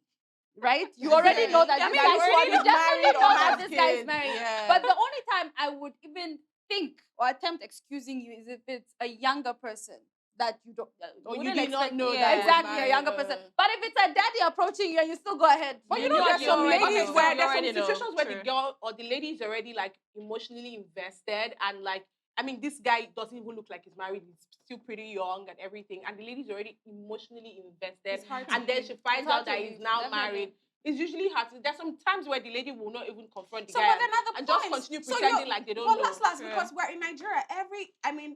right? You already know that Yeah, this I mean, guy you already you definitely married or know that have this guy is kids. married. Yeah. But the only time I would even think or attempt excusing you is if it's a younger person that you don't. Or you wouldn't did not expect- know Yeah. that. he was Exactly, a married, younger person. But if it's a daddy approaching you and you still go ahead, But you knew know, at there's the some already ladies know. where You there's some already know. situations where the True. girl or the lady is already like emotionally invested and like, I mean, this guy doesn't even look like he's married. He's still pretty young and everything. And the lady's already emotionally invested. It's hard to And then leave. she finds It's hard out that to he's leave, now definitely. married. It's usually hard to. There's some times where the lady will not even confront the So, guy but then at the and just point- continue so pretending you're- like they don't But know. last, True. because we're in Nigeria,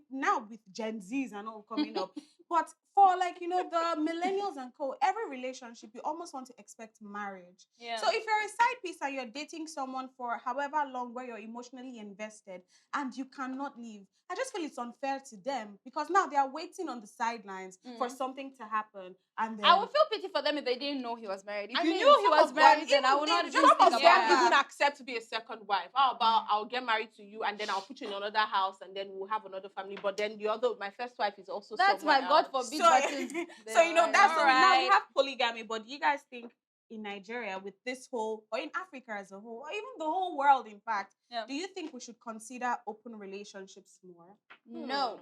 now with Gen Zs and all coming up, But for like, the millennials and co, every relationship, you almost want to expect marriage. Yeah. So if you're a side piece and you're dating someone for however long where you're emotionally invested and you cannot leave, I just feel it's unfair to them because now they are waiting on the sidelines for something to happen. And then I would feel pity for them if they didn't know he was married. If I you mean, knew he some was of them married, then I even would they not even just- think Some of about them that. even accept to be a second wife. How about I'll get married to you and then I'll put you in another house and then we'll have another family. But then my first wife is also That's somewhere my God else. forbid. So, but it's so there, that's right? so now we Alright. have polygamy, but do you guys think in Nigeria with this whole, or in Africa as a whole, or even the whole world, in fact, Yeah. do you think we should consider open relationships more? No.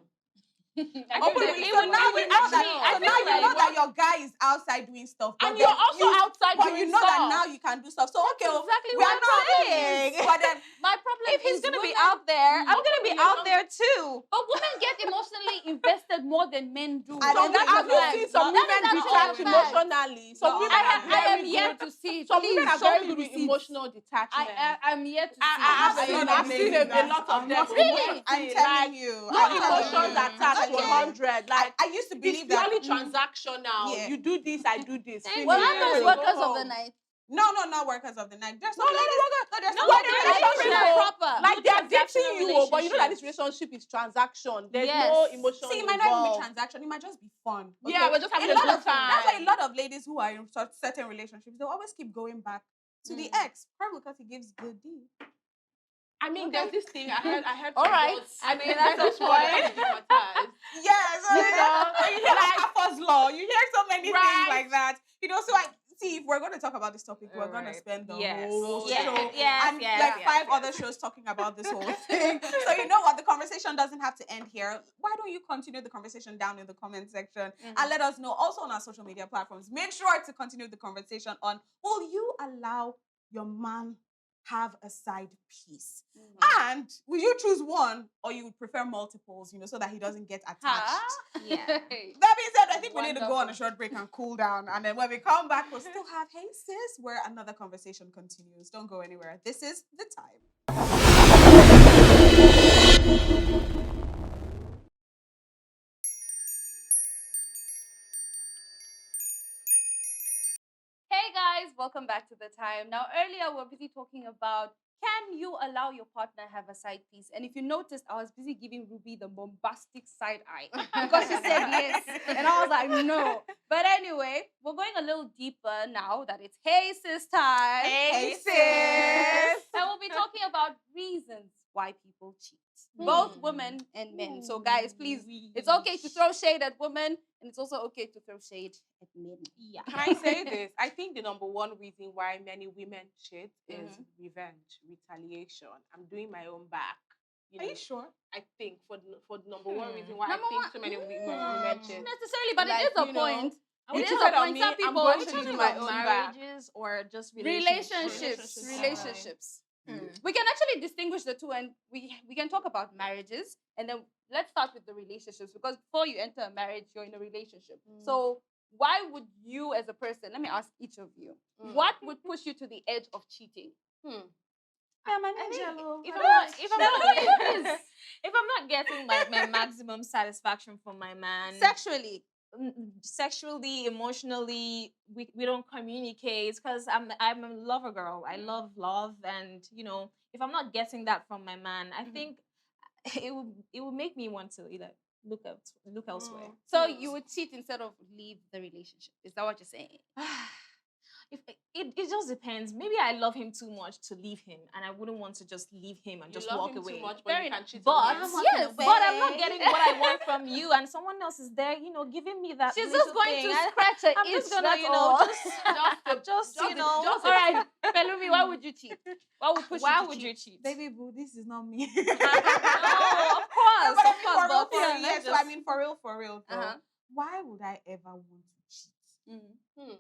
Open it relationship. would- So now it you would know actually- that. I So feel now you like- know that your guy is outside doing stuff, but And you're then also outside but doing you know that stuff. now you can do stuff. So okay, exactly we what are I'm not saying. but then My problem If he's is gonna be women- out there, I'm gonna be out there too. But women get emotionally invested more than men do. I Some don't And women, think have so. you seen some That women is actually detach a fact. emotionally? Some No, women I are have- I am very yet good. to see it. Some Please women are show very me good with receipts. emotional detachment. I'm yet to see I it. have I seen don't I've know seen maybe a lot that. of them. Really? I'm Like, telling you. no I'm telling emotions you. attached to Okay. 100. Like I used to it's believe that. purely transactional. Yeah. You do this, I do this. Thank Finish. Well, you. aren't those Go workers of the home. night? No, not workers of the night. There's No, some no, no, ladies. No, there's No, some When ladies the that relationship actually- proper. like they are transactional dating you, but you know that this relationship. relationship is transaction. There's Yes. no emotion See, it might not even be involved. transaction. It might just be fun. Yeah, we're just having a a lot good of That's why a time. lot of ladies who are in certain relationships, they always keep going back to the ex, probably because he gives good D. I mean, Okay. there's this thing I heard. All some right. girls- I mean, there's that's this a word point. called stigmatized. Yes, You know, you hear like Harper's Law. You hear so many Right. things like that. So I see if we're going to talk about this topic, we're going to Right. spend the Yes. whole Yes. show Yes, and yes, like yes, 5 yes. other shows talking about this whole thing. So you know what? The conversation doesn't have to end here. Why don't you continue the conversation down in the comment section and let us know also on our social media platforms. Make sure to continue the conversation on, will you allow your man have a side piece? And will you choose one or you would prefer multiples, so that he doesn't get attached? Yeah. That being said, I think we need to go on a Wonderful. short break and cool down. And then when we come back, we'll still have Hey Sis, where another conversation continues. Don't go anywhere. This is The Time. Hey guys, welcome back to The Time. Now, earlier we were busy talking about, can you allow your partner have a side piece? And if you noticed, I was busy giving Ruby the bombastic side eye because she said yes. And I was like, no. But anyway, we're going a little deeper now that it's Hey Sis time. Hey, sis. And we'll be talking about reasons why people cheat, both women and men. So, guys, please, it's okay to throw shade at women, and it's also okay to throw shade at men. Yeah. Can I say this? I think the number one reason why many women cheat is revenge, retaliation. I'm doing my own back. Are you sure? I think for the number one reason why Number I think one- so many women Not cheat. necessarily, but Like, it is a you know, point. you It is cheated a on point. me, Some I'm people going Are we to talking do my about own back. marriages or just relationships. Alright. Relationships. We can actually distinguish the two, and we can talk about marriages, and then let's start with the relationships, because before you enter a marriage, you're in a relationship. So why would you, as a person, let me ask each of you, what would push you to the edge of cheating? Yeah, my I name's think Jello. if I'm not getting my maximum satisfaction from my man, Sexually. sexually, emotionally, we don't communicate because I'm a lover girl. I love love, and if I'm not getting that from my man, I think it would make me want to either look elsewhere. So you would cheat instead of leave the relationship. Is that what you're saying? If it just depends. Maybe I love him too much to leave him, and I wouldn't want to just leave him and You just love walk him away. too much, but you Very can cheat But on him. I'm walking yes, away. but I'm not getting what I want from you, and someone else is there, giving me that. She's little just going thing. to scratch her I'm itch. just gonna, that's all. just just All right, Pelumi, why would you cheat? What would push why you to would cheat? you cheat? Baby boo, this is not me. No, of course, No, but I of mean, course. for real, But for real. let's Yes, so just- I mean, for real, though. Uh-huh. Why would I ever want to cheat? Mhm.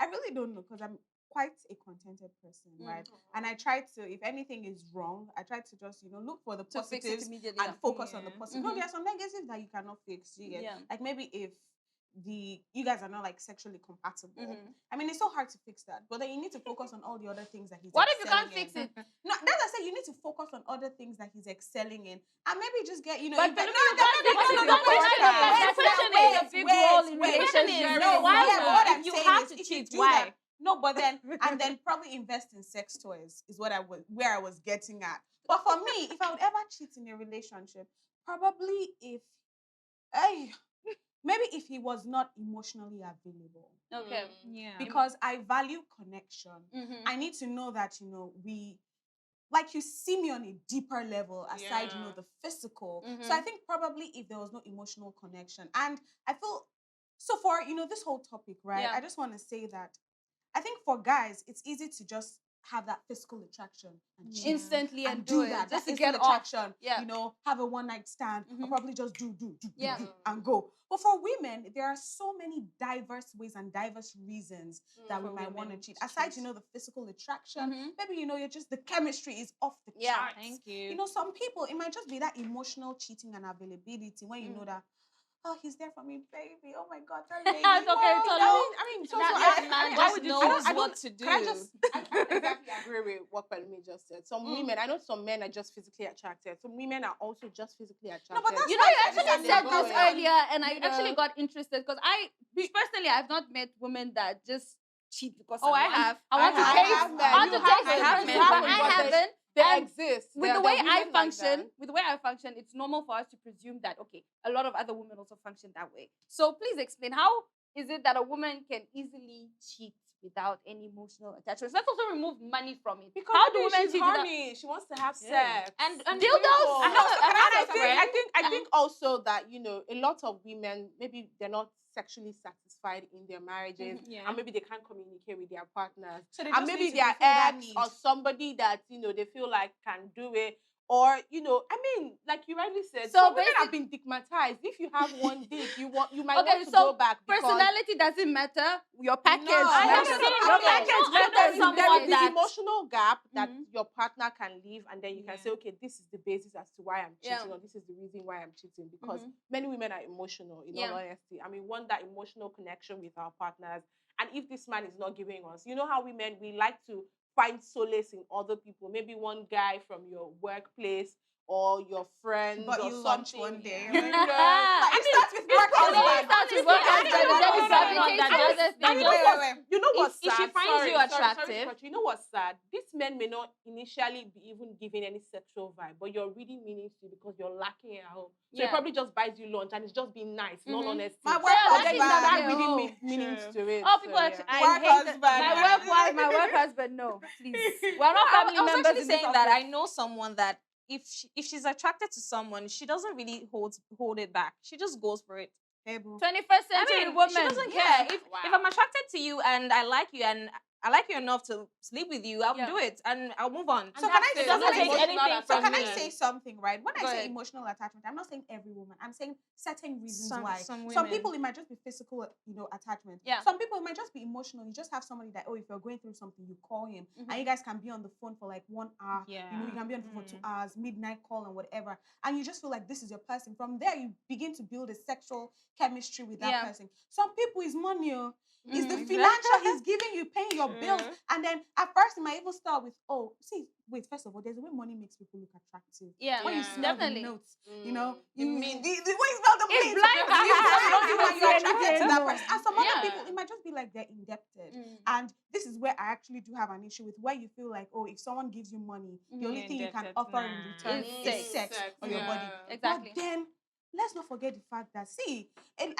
I really don't know because I'm quite a contented person, right? And I try to, if anything is wrong, I try to just, look for the To fix it positives immediately. and focus on the Yeah. positives. No, there are some negatives that you cannot fix. You get? Yeah. Like maybe if you guys are not like sexually compatible. Mhm. I mean, it's so hard to fix that. But then you need to focus on all the other things that he's What if you excelling can't fix in. it? No, that's I say you need to focus on other things that he's excelling in, and maybe just get But invest- Philomena, no, you can't no, fix no, it. no, The no, question no, is- wait, the question wait, is a big role in wait. relationships. No, Why yeah, would- but what I'm if you saying have is, to if you cheat, do why? that, no, but then and then probably invest in sex toys is what where I was getting at. But for me, if I would ever cheat in a relationship, probably hey, maybe if he was not emotionally available, Okay. Yeah. because I value connection. Mhm. I need to know that we like you see me on a deeper level aside Yeah. the physical. So I Mhm. think probably if there was no emotional connection, and I feel so for this whole topic, right? Yeah. I just want to say that I think for guys it's easy to just have that physical attraction and cheat Instantly and do do that just to instant get off. attraction. Yeah. Have a one night stand or Mhm. probably just do Yeah. and go. But for women, there are so many diverse ways and diverse reasons that we For might want to women cheat. to Aside, cheat. the physical attraction, Mhm. maybe you're just the chemistry is off the Yeah. charts. Thank you. Some people it might just be that emotional cheating and availability when you know that. Oh, he's there for me, baby. Oh my God, that lady. It's okay, it's oh, alone. I mean, so That man I just would knows I what don't- to do. Can I just I don't exactly agree with what Pelumi just said. Some women, I know some men are just physically attracted. Some women are also just physically attracted. but that's You know, why you I actually said said they this go in. earlier, and I You know. actually got interested because personally, I've not met women that just cheat because Oh, I want- have. I want to I taste. have met- I want you to have- taste I the have difference, met but women, I but haven't. They And exist. with There the are way I women like function, that. with the way I function, it's normal for us to presume that okay, a lot of other women also function that way. So please explain, how is it that a woman can easily cheat without any emotional attachments? Let's also remove money from it. Because how do maybe women she's cheat without? horny. She wants to have Yeah. sex. And Dildos? I have a I friend. think also that a lot of women maybe they're not sexually satisfied in their marriages, Yeah. and maybe they can't communicate with their partners, So they and just maybe need to their fulfill that ex need. or somebody that they feel like can do it. Or I mean, like you rightly said, So some women have been stigmatized. If you have one dick, you might Okay, want to so go back because Personality doesn't matter. Your package No, I matters. have Your seen- package I know matters. someone there is the that- emotional gap that Mhm. your partner can leave, and then you can Yeah. say, okay, this is the basis as to why I'm cheating, Yeah. or this is the reason why I'm cheating. Because Mhm. many women are emotional, in Yeah. all honesty. I mean, want that emotional connection with our partners. And if this man is not giving us, you know how women, we like to find solace in other people. Maybe one guy from your workplace or your friends But or you lunch something. one day. You Like, know, it starts with work And then husband. it starts with Honestly, work I husband, don't and then know it someone gravitates that to just- other that things. you know Wait, what? wait, wait. You know what's if she sad? finds Sorry, you sorry, sorry to attractive- cut you. You know what's sad? These men may not initially be even giving any sexual vibe, but you're reading meaning to because you're lacking at home. So he Yeah. probably just buys you lunch and it's just being nice, in all Mhm. honesty. My But work Yeah, then that you is husband. start okay. reading Oh, meanings true. to it. Oh, so, people, yeah. I Work hate husband. my work husband. No, please. We're not family I was members actually in this saying that I office. know someone that if she's attracted to someone, she doesn't really hold it back. She just goes for it. Hey, boo. 21st I century mean, woman. she doesn't Yeah. care. If Wow. I'm attracted to you and I like you and I like you enough to sleep with you, I'll Yeah. do it and I'll move on. So can I It say doesn't something? take anything So from can I me. say something, right? When Go I say ahead. emotional attachment, I'm not saying every woman. I'm saying certain reasons Some- why. some Some women. people it might just be physical, attachment. Yeah. Some people it might just be emotional. You just have somebody that if you're going through something, you call him, and you guys can be on the phone for like 1 hour. Yeah. You can be on the phone for 2 hours, midnight call and whatever, and you just feel like this is your person. From there, you begin to build a sexual chemistry with that Yeah. person. Some people is money. It's the Mhm. financial he's giving you, paying your bills. True. And then at first it might even start with, first of all, there's a way money makes people look attractive. Yeah, When you Yeah. smell definitely. the notes, you know, The mint. the way you smell the It's mint, blind. you You don't feel even like see you're attracted anything to that anymore. person. And some other Yeah. people, it might just be like they're indebted. Mm. And this is where I actually do have an issue with where you feel like, if someone gives you money, the only You're thing you can indebted. offer in Nah. return Is is sex or your body. yeah. Exactly. But then let's not forget the fact that and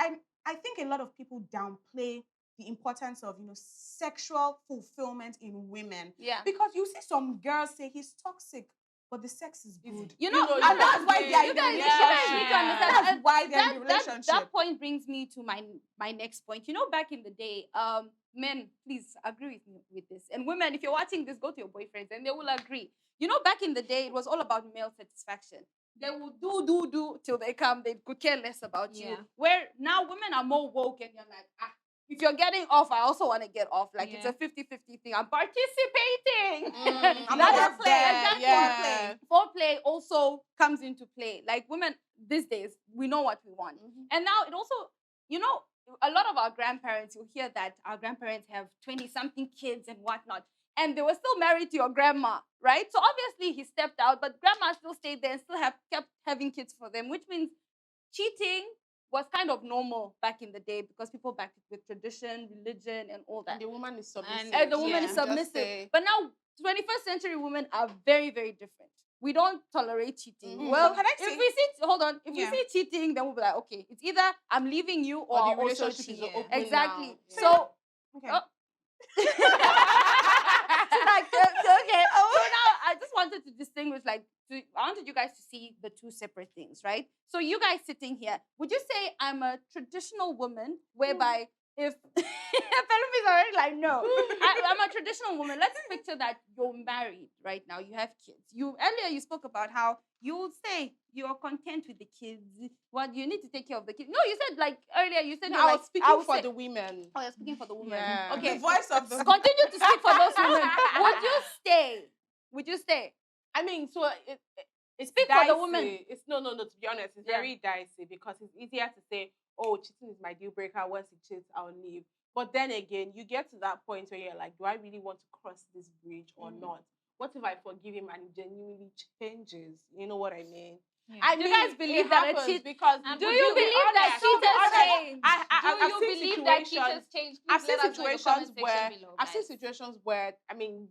I think a lot of people downplay the importance of sexual fulfillment in women, Yeah. because you see some girls say he's toxic, but the sex is good. You know, know, And that's why they are you in a guys, you relationship. guys need to understand. That's why they're in a that relationship. point brings me to my next point. You know, back in the day, men, please agree with me with this. And women, if you're watching this, go to your boyfriends and they will agree. You know, back in the day, it was all about male satisfaction. They will do till they come. They could care less about you. Yeah. Where now women are more woke and you're like, if you're getting off, I also want to get off. Like it's Yeah. a 50-50 thing. I'm participating. I'm That more is of there. exactly. Yeah. Foreplay also comes into play. Like women these days, we know what we want. And now it also, a lot of our grandparents, you'll hear that our grandparents have 20-something kids and whatnot. And they were still married to your grandma, right? So obviously he stepped out, but grandma still stayed there and still kept having kids for them, which means cheating was kind of normal back in the day because people backed it with tradition, religion, and all that. And the woman is submissive. And the woman is Yeah. submissive. But now, 21st century women are very, very different. We don't tolerate cheating. Mhm. Well, So can I if say- we see, hold on, if Yeah. we see cheating, then we'll be like, okay, it's either I'm leaving you or Or the I'll also relationship cheat. is open Exactly. now. Yeah. So, Okay. oh. She's like, okay. So now I just wanted to distinguish, like, I wanted you guys to see the two separate things, right? So you guys sitting here, would you say I'm a traditional woman, whereby if Penelope's already like, no, I'm a traditional woman. Let's picture that you're married right now, you have kids. Earlier you spoke about how you would say you're content with the kids. What you need to take care of the kids. No, you said like earlier. You said No, you're I like, was speaking would for say- the women. Oh, you're speaking for the women. Yeah. Okay. The voice of the Continue to speak for those women. Would you stay? Would you stay? I mean, so it's Speak for dicey. the woman. It's no. To be honest, it's Yeah. very dicey because it's easier to say, "Oh, cheating is my deal breaker. Once he cheats, I'll leave." But then again, you get to that point where you're like, "Do I really want to cross this bridge or not? What if I forgive him and he genuinely changes?" You know what I mean? Yeah. I Do mean, you guys believe it that a happens cheat- because And Do would you you be believe that honest? To be cheaters honest, change? I've Do you seen believe that situations- cheaters change? I've Please seen let us know in the comment situations section where below, I've seen guys. situations where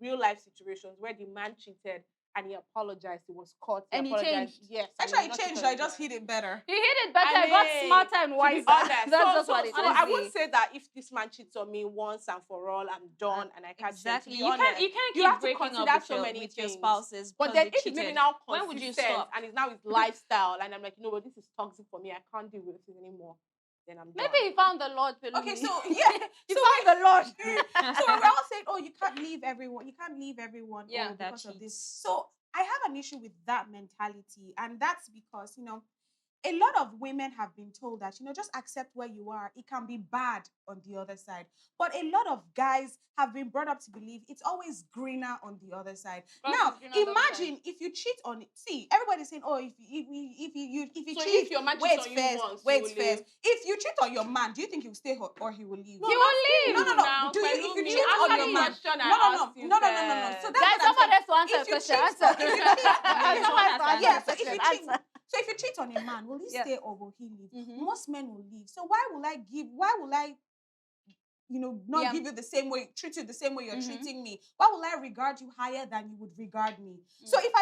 real life situations where the man cheated and he apologized. He was caught. And he apologized. changed. Yes. and Actually, he I not changed. cheated I again. just hit it better. He hit it better. I I got mean, smarter and To be wiser. honest, That's just what it is. so I would say that if this man cheats on me once and for all, I'm done and I can't Exactly. change. To be honest, You can't you keep have to breaking consider up with so your, many with your things. spouses. But because then they if it's maybe cheated. now When would you consistent stop? and it's now his lifestyle and I'm like, you know what, this is toxic for me. I can't deal with this anymore. Then I'm done. Maybe he found the Lord. Okay, Pelumi. so yeah, he so found the Lord. so we're all saying, oh, you can't leave everyone. You can't leave everyone Yeah, oh, that because of this. cheats. So I have an issue with that mentality, and that's because a lot of women have been told that just accept where you are. It can be bad on the other side, but a lot of guys have been brought up to believe it's always greener on the other side. Grass Now, is greener on the other imagine if you cheat on it. See, everybody's saying, oh, if you So cheat, if your man wait cheats on you first, once, wait you will first. leave. If you cheat on your man, do you think he'll stay or he will leave? No, He I'm will asking leave. you No. now, Do you if you Pelumi, cheat on answer your the man? question I No. asked you So that's Guys, what I'm someone saying. has to answer If the you question. cheat, Answer. if you cheat, Yeah, Someone has to someone has to answer yeah. the So if you question. cheat, Answer. so if you cheat on a man, will he Yeah. stay or will he leave? Mhm. Most men will leave. So why will I not Yeah. give you the same way, treat you the same way you're Mhm. treating me? Why will I regard you higher than you would regard me? So if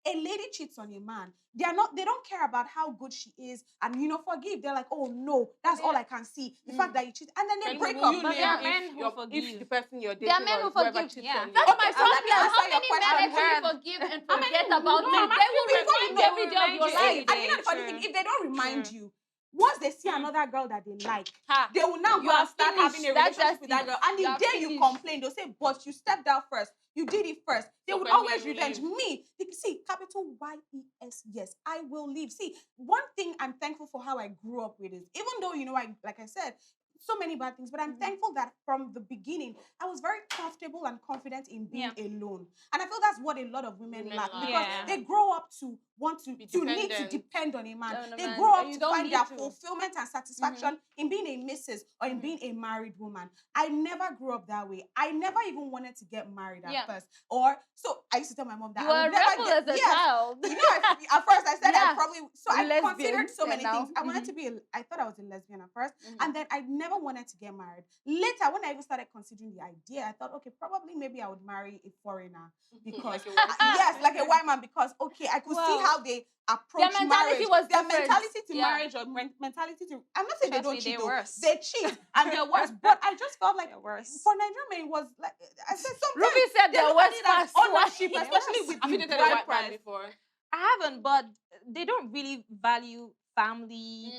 a lady cheats on a man, they don't care about how good she is and forgive. They're like, oh no, that's all I can see. The fact that you cheat, and then they Pelumi, break will up. you But leave there are if men who if forgive. the person you're There are dating men or who whoever forgive. cheats Yeah. on you? That's Okay, my so let me problem. answer How your many question. men actually Heard. forgive and I mean, forget about no, it? I'm They will before remind you know, every day of your remind you life. every And you know day, the funny true. thing, if they don't remind True. you, once they see another girl that they like, Ha. they will now You go are and start having finished. a That's relationship just with that it. girl. And You the are day you finished. complain, they'll say, but you stepped out first. You did it first. They So would Pelumi, always you revenge leave. me. See, capital YES, yes, I will leave. See, one thing I'm thankful for how I grew up with is, even though, like I said, so many bad things, but I'm thankful that from the beginning, I was very comfortable and confident in being alone. And I feel that's what a lot of women lack because Yeah. they grow up to want to Be need to dependent. depend on a man. On a They man. grow And up you to don't find need their to. fulfillment and satisfaction in being a missus or in being a married woman. I never grew up that way. I never even wanted to get married at first. So I used to tell my mom that You I were would a never rebel get as a child. at first I said Yeah. I probably I Lesbian, considered so yeah, many now. things. I wanted to be I thought I was a lesbian at first, Mhm. and then I never wanted to get married. Later, when I even started considering the idea, I thought, okay, probably maybe I would marry a foreigner because Like a white yes, like a white man, because okay, I could see Wow. how they approach Their mentality marriage. was Their different. mentality to Yeah. marriage or mentality to I'm not saying they Trust don't me, cheat, they're though. worse. They cheat and they're worse. But I just felt like They're worse. for Nigerian men, it was like I said sometimes Ruby said they there look was at it as fast. ownership, They're especially worse. with Have you the dated a bride white man price. before? I haven't, but they don't really value family,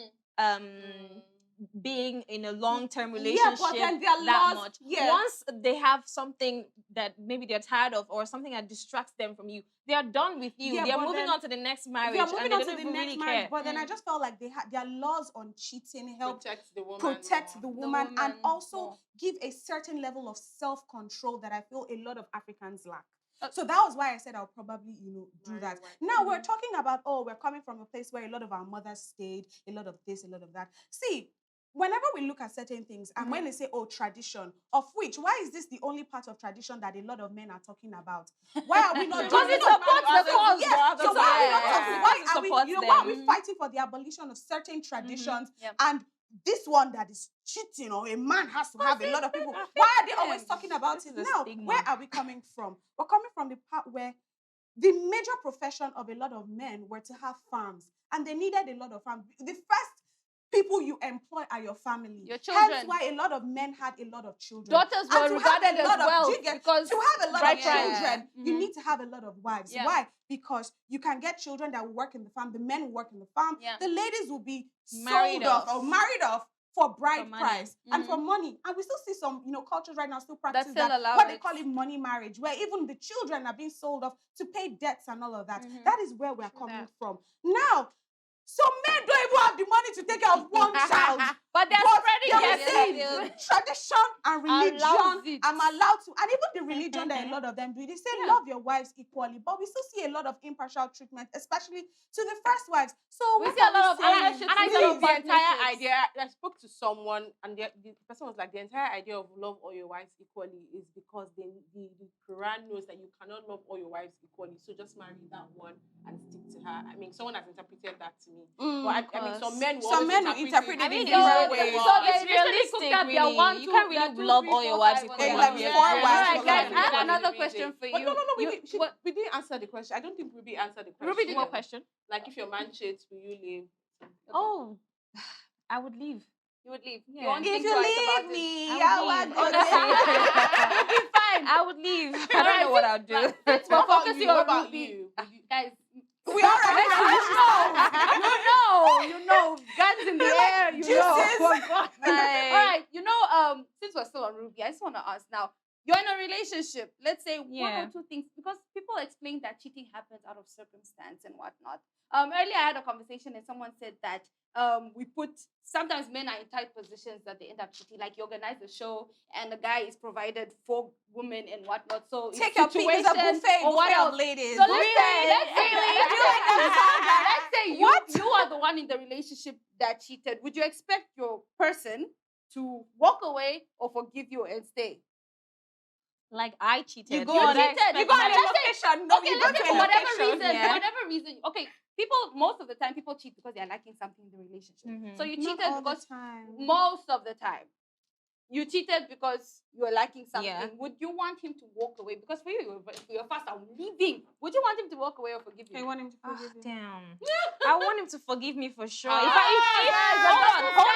being in a long-term relationship but then their that laws- much. yeah. Once they have something that maybe they're tired of or something that distracts them from you, they are done with you. Yeah, they're but moving then on to the next marriage, They are moving and they on don't to the even next really marriage, care. but then I just felt like their laws on cheating help Protect the woman. protect more. the woman and woman also more. give a certain level of self-control that I feel a lot of Africans lack. Uh, So that was why I said I'll probably, do Marry that. a white Now we're talking about, we're coming from a place where a lot of our mothers stayed, a lot of this, a lot of that. See, whenever we look at certain things, and when they say, oh, tradition, of which, why is this the only part of tradition that a lot of men are talking about? Why are we not Because doing it supports the cause. Yes. So why are we not talking? Why are we, Supports why are we them. fighting for the abolition of certain traditions Yep. and this one that is cheating, or a man has to have a lot of people? Why are they always talking about This it? is a Now, stigma. where are we coming from? We're coming from the part where the major profession of a lot of men were to have farms, and they needed a lot of farms. The first people you employ are your family. Your Hence children. why a lot of men had a lot of children. Daughters And were to have regarded a lot as of- well do you get- because to have a lot bride of price. children, you Mhm. need to have a lot of wives. Yeah. Why? Because you can get children that will work in the farm. The men will work in the farm. Yeah. The ladies will be Married sold off off. or married off for bride money. price and Mhm. for money. And we still see some, cultures right now still practice still that, allow what they it. call it money marriage, where even the children are being sold off to pay debts and all of that. Mhm. That is where we're True coming that. from. Now, some men don't even have the money to take care of one child. But they're But spreading they their will say seeds. tradition and religion, Allows it. I'm allowed to, and even the religion that a lot of them do, they say Yeah. love your wives equally, but we still see a lot of impartial treatment, especially to the first wives. So We what see a are we lot of saying? ownership And I instead think of the entire partnerships. idea, I spoke to someone, and the person was like, the entire idea of love all your wives equally is because the Quran knows that you cannot love all your wives equally. So just marry that one and stick to her. I mean, someone has interpreted that to me. But I mean, some men will Some always men will interpret it interpret I mean, in it's different really- ways. So they It's literally realistic, cooked up their really. one, You two, can't their really two, love three, all your four, wives five, equally. Yeah, whatever. like Yeah, 4 yeah, wives. Alright, for guys, love. I have Yeah. another Yeah. question for But you. no, we, You- did, what- we didn't answer the question. I don't think Ruby answered the question. Ruby did What question? Like, if your man cheats, will you leave? Oh, I would leave. You would leave. Yeah. You won't If think you twice leave about me, I I would would leave, go honestly. it. Fine. I would leave. I don't Alright, know what I'll do. Since we're What about focusing you? What on about Ruby, you? Will you- guys. We already You know, guns in the air, you know. Juices. All right, since we're still on Ruby, I just want to ask now. You're in a relationship. Let's say one Yeah. or two things, because people explain that cheating happens out of circumstance and whatnot. Earlier I had a conversation and someone said that sometimes men are in tight positions that they end up cheating. Like you organize a show and the guy is provided for women and whatnot. So take your pick. It's a buffet, or what buffet else? of ladies. So let's say you are the one in the relationship that cheated. Would you expect your person to walk away or forgive you and stay? Like I cheated. You go You on a- cheated. You go on a Let's say- location. No, Okay, you go let's to say a for whatever location. reason, yeah. Okay, most of the time people cheat because they're liking something in the relationship. Mhm. So you Not cheated all the because time. most of the time. You cheated because you were liking something. Yeah. Would you want him to walk away? Because for you, you're fast, I'm leaving. Would you want him to walk away or forgive you? I want him to Ah, forgive you. damn. I want him to forgive me for sure. Ah, Hold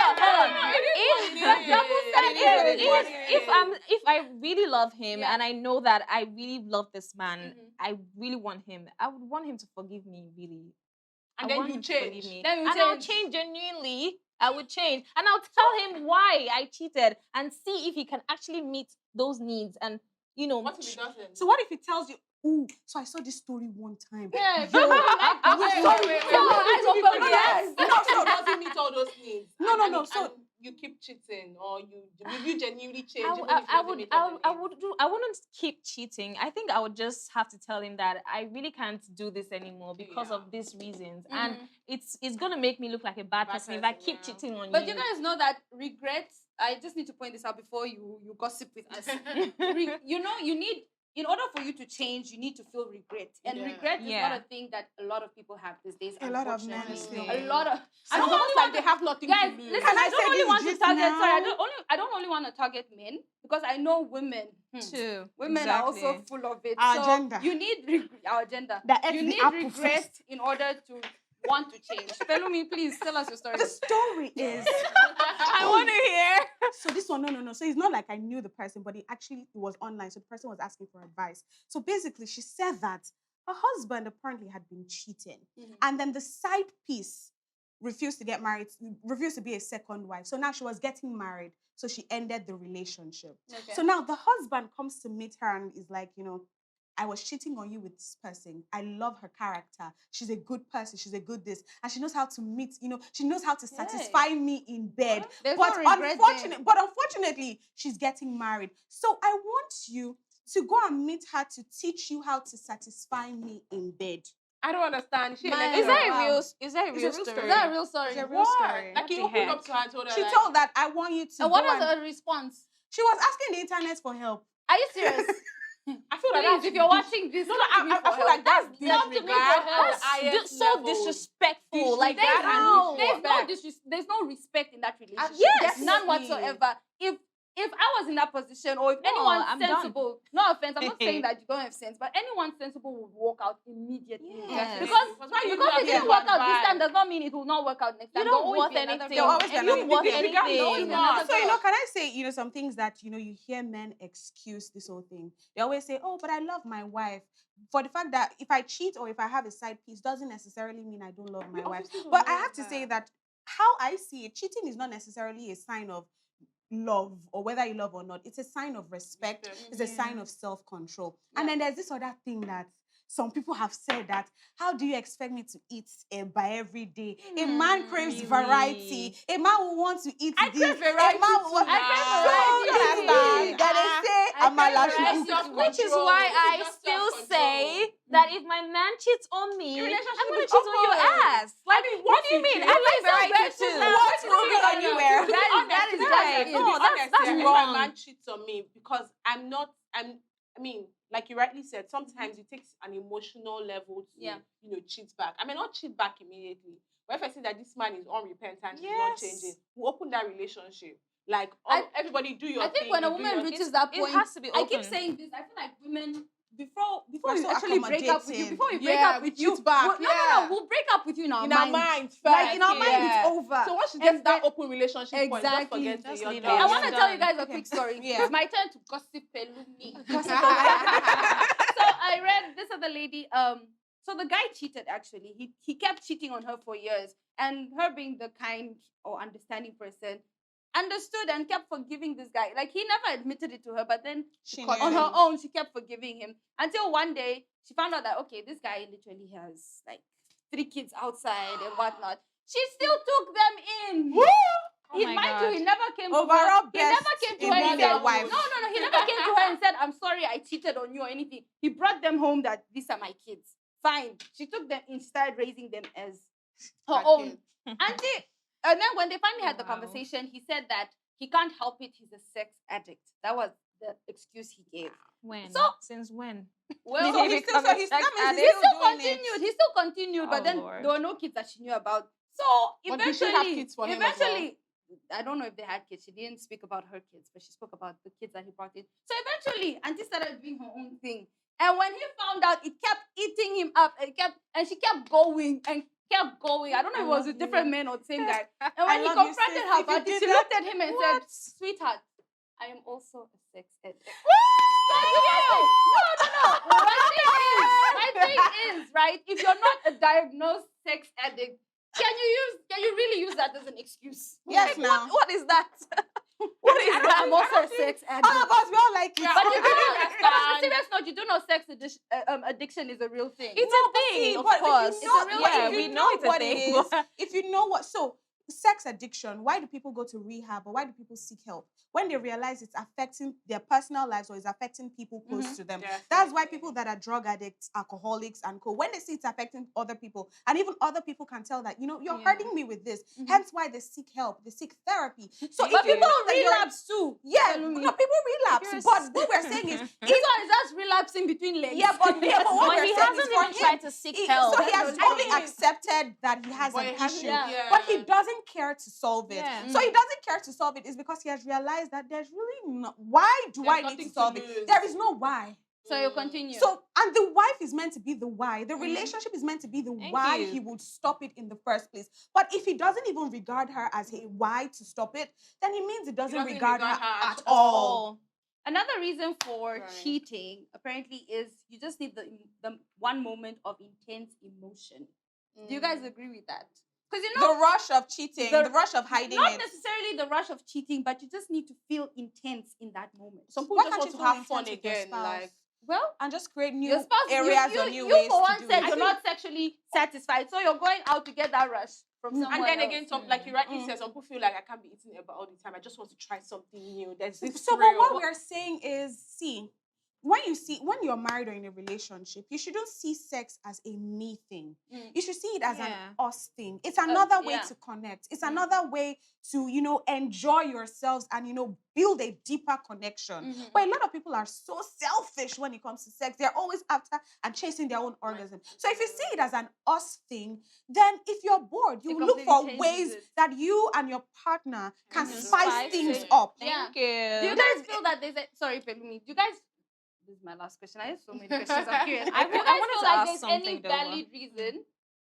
on. If I really love him Yeah. and I know that I really love this man, Mhm. I really want him. I would want him to forgive me, really. And I then want you him to forgive change. me. Then you and I'll change. change genuinely. I would change. And I'll tell him why I cheated and see if he can actually meet those needs and, What if he doesn't? So what if he tells you, "Ooh, so I saw this story one time." Yeah, people like Wait, wait, wait, wait, wait, wait. wait. Eyes open, No, yes. so doesn't meet all those needs. No, no, And no, it- so- and you keep cheating, or will you genuinely change? I, even I, if he I doesn't would, meet all the I needs? would do. I wouldn't keep cheating. I think I would just have to tell him that I really can't do this anymore because Yeah. of these reasons, and Mhm. it's gonna make me look like a bad Bad person if I person, keep yeah. cheating on But you. you guys know that regret, I just need to point this out before you gossip with us. In order for you to change, you need to feel regret. And Yeah. regret is Yeah. not a thing that a lot of people have these days, A lot of men unfortunately. still. A lot of... I don't want like they have nothing Guys, to lose. listen, Can I I don't say only this want to just target... Sorry, now? I don't only want to target men because I know women. Too. Women are also Exactly. full of it. Our so agenda. You need our agenda. That ate You the need apple regret first. in order to want to change. Pelumi, please tell us your story. The story is, I want to hear. so this one, no. So it's not like I knew the person, but it was online. So the person was asking for advice. So basically, she said that her husband apparently had been cheating. Mhm. And then the side piece refused to get married, refused to be a second wife. So now she was getting married. So she ended the relationship. Okay. So now the husband comes to meet her and is like, I was cheating on you with this person. I love her character. She's a good person. She's a good this. And she knows how to meet, she knows how to satisfy me in bed. There's But, no regret there. unfortunately, she's getting married. So I want you to go and meet her to teach you how to satisfy me in bed. I don't understand. She a My- Is lecturer. that a Wow. real? Is that a It's a real real story? story. Is that a real story? It's a real What? story. Like, he the opened heck? up to her and told her, She like, told that I want you to And what go was and her response? she was asking the internet for help. Are you serious? I feel like Please, that's if you're watching this, No, come to me I for feel help. like that's Come to me for disregard help. at the That's highest so level. disrespectful. Like Disregard that. and No. There's no respect in that relationship. Yes. None Definitely. whatsoever. If I was in that position, or if No, anyone I'm done. sensible, no offense, I'm not saying that you don't have sense, but anyone sensible would walk out immediately. Yes. Because why you because it didn't work out this time does does not mean it will not work out next time. You There'll don't always worth be another anything. girl. There'll always be And another you worth girl. anything. There'll always be another So, girl. can I say, some things that, you hear men excuse this whole thing. They always say, oh, but I love my wife. For the fact that if I cheat or if I have a side piece doesn't necessarily mean I don't love my wife. But I have to say that how I see it, cheating is not necessarily a sign of love or whether you love or not. It's a sign of respect. It's a sign of self-control. And then there's this other thing that some people have said that, how do you expect me to eat by every day? A man craves Really? variety. A man will want to eat I this. crave variety A man too, will want I crave so variety. understand. Then they say, I I'm a crave lash. variety. Self-control. Which is Control. why This is I just still self-control. say that if my man cheats on me, The relationship I'm gonna is cheat on your over. ass. Like, what do you mean? I like variety too. What's moving anywhere? That is right. just No, To be that's honest, if wrong. my man cheats on me because I mean, like you rightly said, sometimes it takes an emotional level to, cheat back. I may not cheat back immediately, but if I see that this man is unrepentant, he's not Yes. changing, we'll open that relationship. Like, everybody do your I thing. think when a you do woman your reaches thing. that It point, has to be I keep open. saying this. I feel like women before We're we so actually break up with you, accommodating. before we break Yeah, up with we you, cheat back, no, we'll break up with you in our in our minds first. Like in our mind, yeah. it's over. So once you get And that then- open relationship point, just Exactly. forget it. Just You're leave it. done. I want to Yeah. tell you guys a Okay. quick story. Yeah. It's my turn to gossip me. Gossip So I read this other lady. So the guy cheated actually. He kept cheating on her for years, and her being the kind or understanding person, understood and kept forgiving this guy. Like he never admitted it to her, but then She on knew. her own she kept forgiving him until one day she found out that okay, this guy literally has like 3 kids outside and whatnot. She still took them in. Oh He, my mind you, God. he never came to her. Overall He best never came to in her and being a said, wife. No. He never came to her and said, I'm sorry I cheated on you or anything. He brought them home that these are my kids. Fine. She took them and started raising them as her Her own. kids. And then when they finally had the Wow. conversation, he said that he can't help it. He's a sex addict. That was the excuse he gave. When? So- Since when? Well, So he he's still, become so a he's, sex that means he he's still doing continued. it. He still continued, but Oh, then Lord. there were no kids that she knew about. So But did she have eventually, kids for him as well? I don't know if they had kids. She didn't speak about her kids, but she spoke about the kids that he brought in. So eventually, Auntie started doing her own thing. And when he found out, it kept eating him up. And she kept going and kept going. I don't know if it was with different men or the same guy. And I when he love you, confronted sis. her If you about it, did she that- looked at him and said, What? Sweetheart, I am also a sex addict. No. My thing is, right? If you're not a diagnosed sex addict, can you really use that as an excuse? Yes, now. What is that? What is that? I'm also a sex addict. All of us, we all like it. Yeah, But you do I know, understand. but on a serious note, you do know sex addiction is a real thing. It's No, a but thing, see, of but if you course. know- It's a real but thing. if you we know it's a what thing. it is, if you know what, so sex addiction, why do people go to rehab or why do people seek help? When they realize it's affecting their personal lives or it's affecting people close to them. That's why people that are drug addicts, alcoholics, and co, when they see it's affecting other people, and even other people can tell that, you're Yeah. hurting me with this. Mhm. Hence why they seek help, they seek therapy. So But if you people know that you're- relapse too. yeah, Salumi. no, people relapse. You're But what we're saying is, This one is just relapsing between legs. yeah, but what But we're he saying hasn't is for even him, tried to seek he- help. So he has That's only what- accepted that he has But an it hasn't- issue. Yeah. But he doesn't care to solve it. Yeah. So he doesn't care to solve it is because he has realized that there's really no why do There's I need nothing to to solve lose. it? There is no why. So you continue. So and the wife is meant to be the why. The relationship is meant to be the Thank why you. he would stop it in the first place. But if he doesn't even regard her as a why to stop it, then it means he doesn't, doesn't regard, regard her her at at all. Another reason for Right. cheating apparently is you just need the one moment of intense emotion. Do you guys agree with that? Because you know, The rush of cheating, The- the rush of hiding not it. necessarily the rush of cheating, but you just need to feel intense in that moment. Some people Why just can't want you to feel have fun intense with your again. spouse? Like, Well, And just create new your spouse, areas you, or new you ways for to one do said it. you're not sexually satisfied, so you're going out to get that rush from someone and then else. again, some like you rightly Mm. said, some people feel like I can't be eating Eba all the time. I just want to try something new. There's this So, but thrill. what we're saying is, see, when you're married or in a relationship, you shouldn't see sex as a me thing. Mm. You should see it as an Yeah. us thing. It's another way yeah. to connect. It's Mm. another way to, enjoy yourselves and, build a deeper connection. Mhm. But a lot of people are so selfish when it comes to sex. They're always after and chasing their own orgasm. So if you see it as an us thing, then if you're bored, you It will look completely for changes ways it. that you and your partner can Mhm. spice Spice things it. up. Yeah. Thank you. Do you guys feel that there's a sorry, Pelumi? Do you guys? This is my last question. I have so many questions. I'm curious. I Do you wa- I guys wanted feel to like ask there's any something, though, valid reason?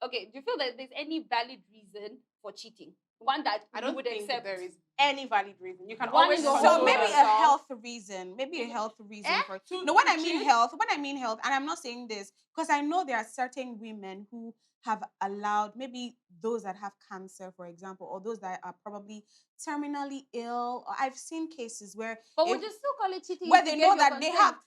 Okay. Do you feel that there's any valid reason for cheating? One that I you don't would think accept. there is any valid reason. You can One always in your So whole control maybe world. a yourself. health reason. Maybe a health reason for To- no. When to I mean cheat? health, and I'm not saying this because I know there are certain women who have allowed maybe those that have cancer, for example, or those that are probably terminally ill. Or I've seen cases where But would you still call it cheating? where if you they gave know your that they consent? have.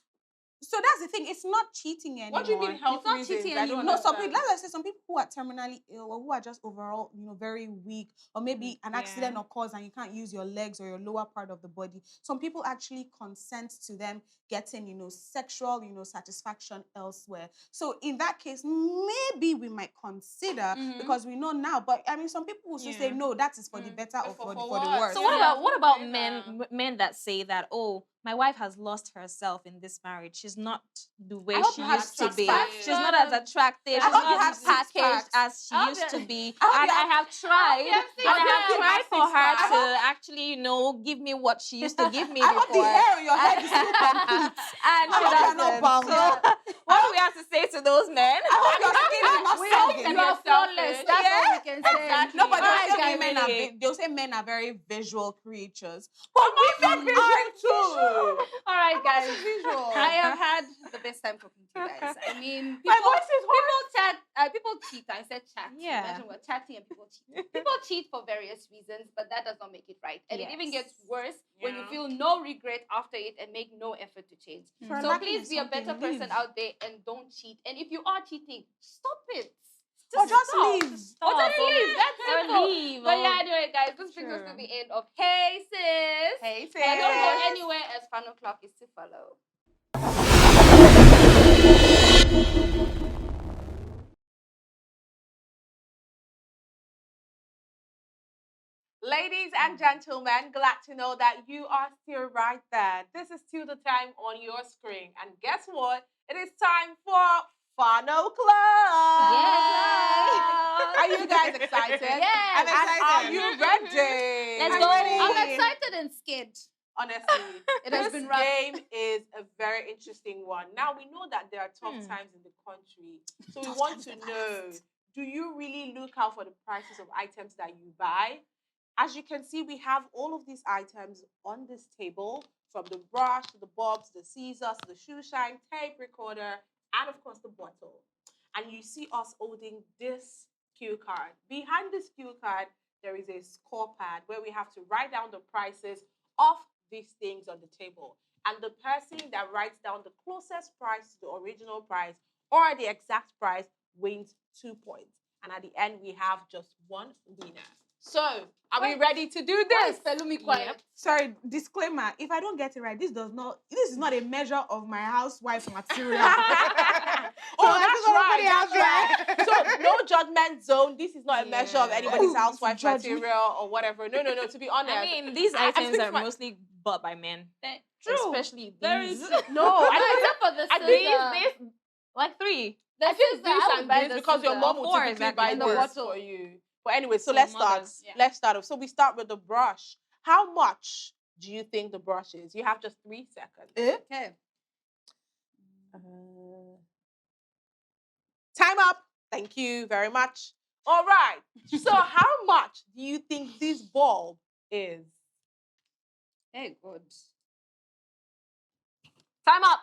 So that's the thing. It's not cheating anymore. What do you mean health not reasons? cheating I don't anymore. No, some understand. people, let's say some people who are terminally ill or who are just overall, very weak, or maybe an accident Yeah. occurs and you can't use your legs or your lower part of the body. Some people actually consent to them getting, sexual, satisfaction elsewhere. So in that case, maybe we might consider Mhm. because we know now. But I mean, some people will still say Yeah. no, that is for the Mm. better or For- for, for for the what? worse. So Yeah. what about Okay, men that say that, oh, my wife has lost herself in this marriage. She's not the way hope she you have used to be. attractive. She's not as attractive. I She's hope you not have as six packaged packs. as she I hope used to you- be. I hope And you I have- have tried. you have six And I packs. have tried for Six packs. her to actually, give me what she used to give me I before. hope the hair on your head is still complete. And I she hope you're not doesn't. bound. So what do we have to say to those men? I hope your skin is not We sagging. hope you are flawless. selfish. That's all Yeah, we can say. exactly. No, but they'll Alright, say guys, women are really. they'll say men are very visual creatures. But women visual are too. All right, guys. Visual. I have had the best time talking to you guys. I mean, My people, voice is people chat, people cheat. I said chat. Yeah. Imagine we're chatting and people cheat. People cheat for various reasons, but that does not make it right. And it even Yes. gets worse when you Yeah. feel no regret after it and make no effort to change. For So lacking please in be a something, better person leave. out there and don't cheat. And if you are cheating, stop it. Or just stop. leave. Or just leave. That's Or simple. leave. But or- yeah, anyway, guys, this brings us to True. the end of Hey Sis. Hey, sis. And don't go anywhere as Fan O'Clock is to follow. Ladies and gentlemen, glad to know that you are still right there. This is still the time on your screen. And guess what? It is time for Funnel Club. Yay! Are you guys excited? Yes. And are excited. you ready? Let's I'm go. ready. I'm excited and scared. Honestly, It has this been rough. game is a very interesting one. Now, we know that there are tough Hmm. times in the country. So we Tough want times to never know, last. do you really look out for the prices of items that you buy? As you can see, we have all of these items on this table, from the brush to the bobs, the scissors, the shoe shine, tape recorder, and of course the bottle. And you see us holding this cue card. Behind this cue card, there is a score pad where we have to write down the prices of these things on the table. And the person that writes down the closest price to the original price or the exact price wins 2 points. And at the end, we have just one winner. So, are we Wait. ready to do Why is this? Pelumi quiet? Sorry, disclaimer. If I don't get it right, this is not a measure of my housewife material. Oh, that's right. That's right. So, no judgment zone. This is not a measure of Yeah. anybody's Ooh, housewife judge me. material or whatever. No. To be honest. I mean, these I items speak are to my- mostly bought by men. True. Especially Very these. true. no, I Except for the I scissor. These, like 3. The I think scissor, this I would and buy this the because your scissor. mom will 4 typically exactly. buy And the this bottle. for you. But anyway, so So let's mothers, start. yeah. Let's start off. So we start with the brush. How much do you think the brush is? You have just 3 seconds. Okay. Time up. Thank you very much. All right. So how much do you think this bulb is? Hey, good. Time up.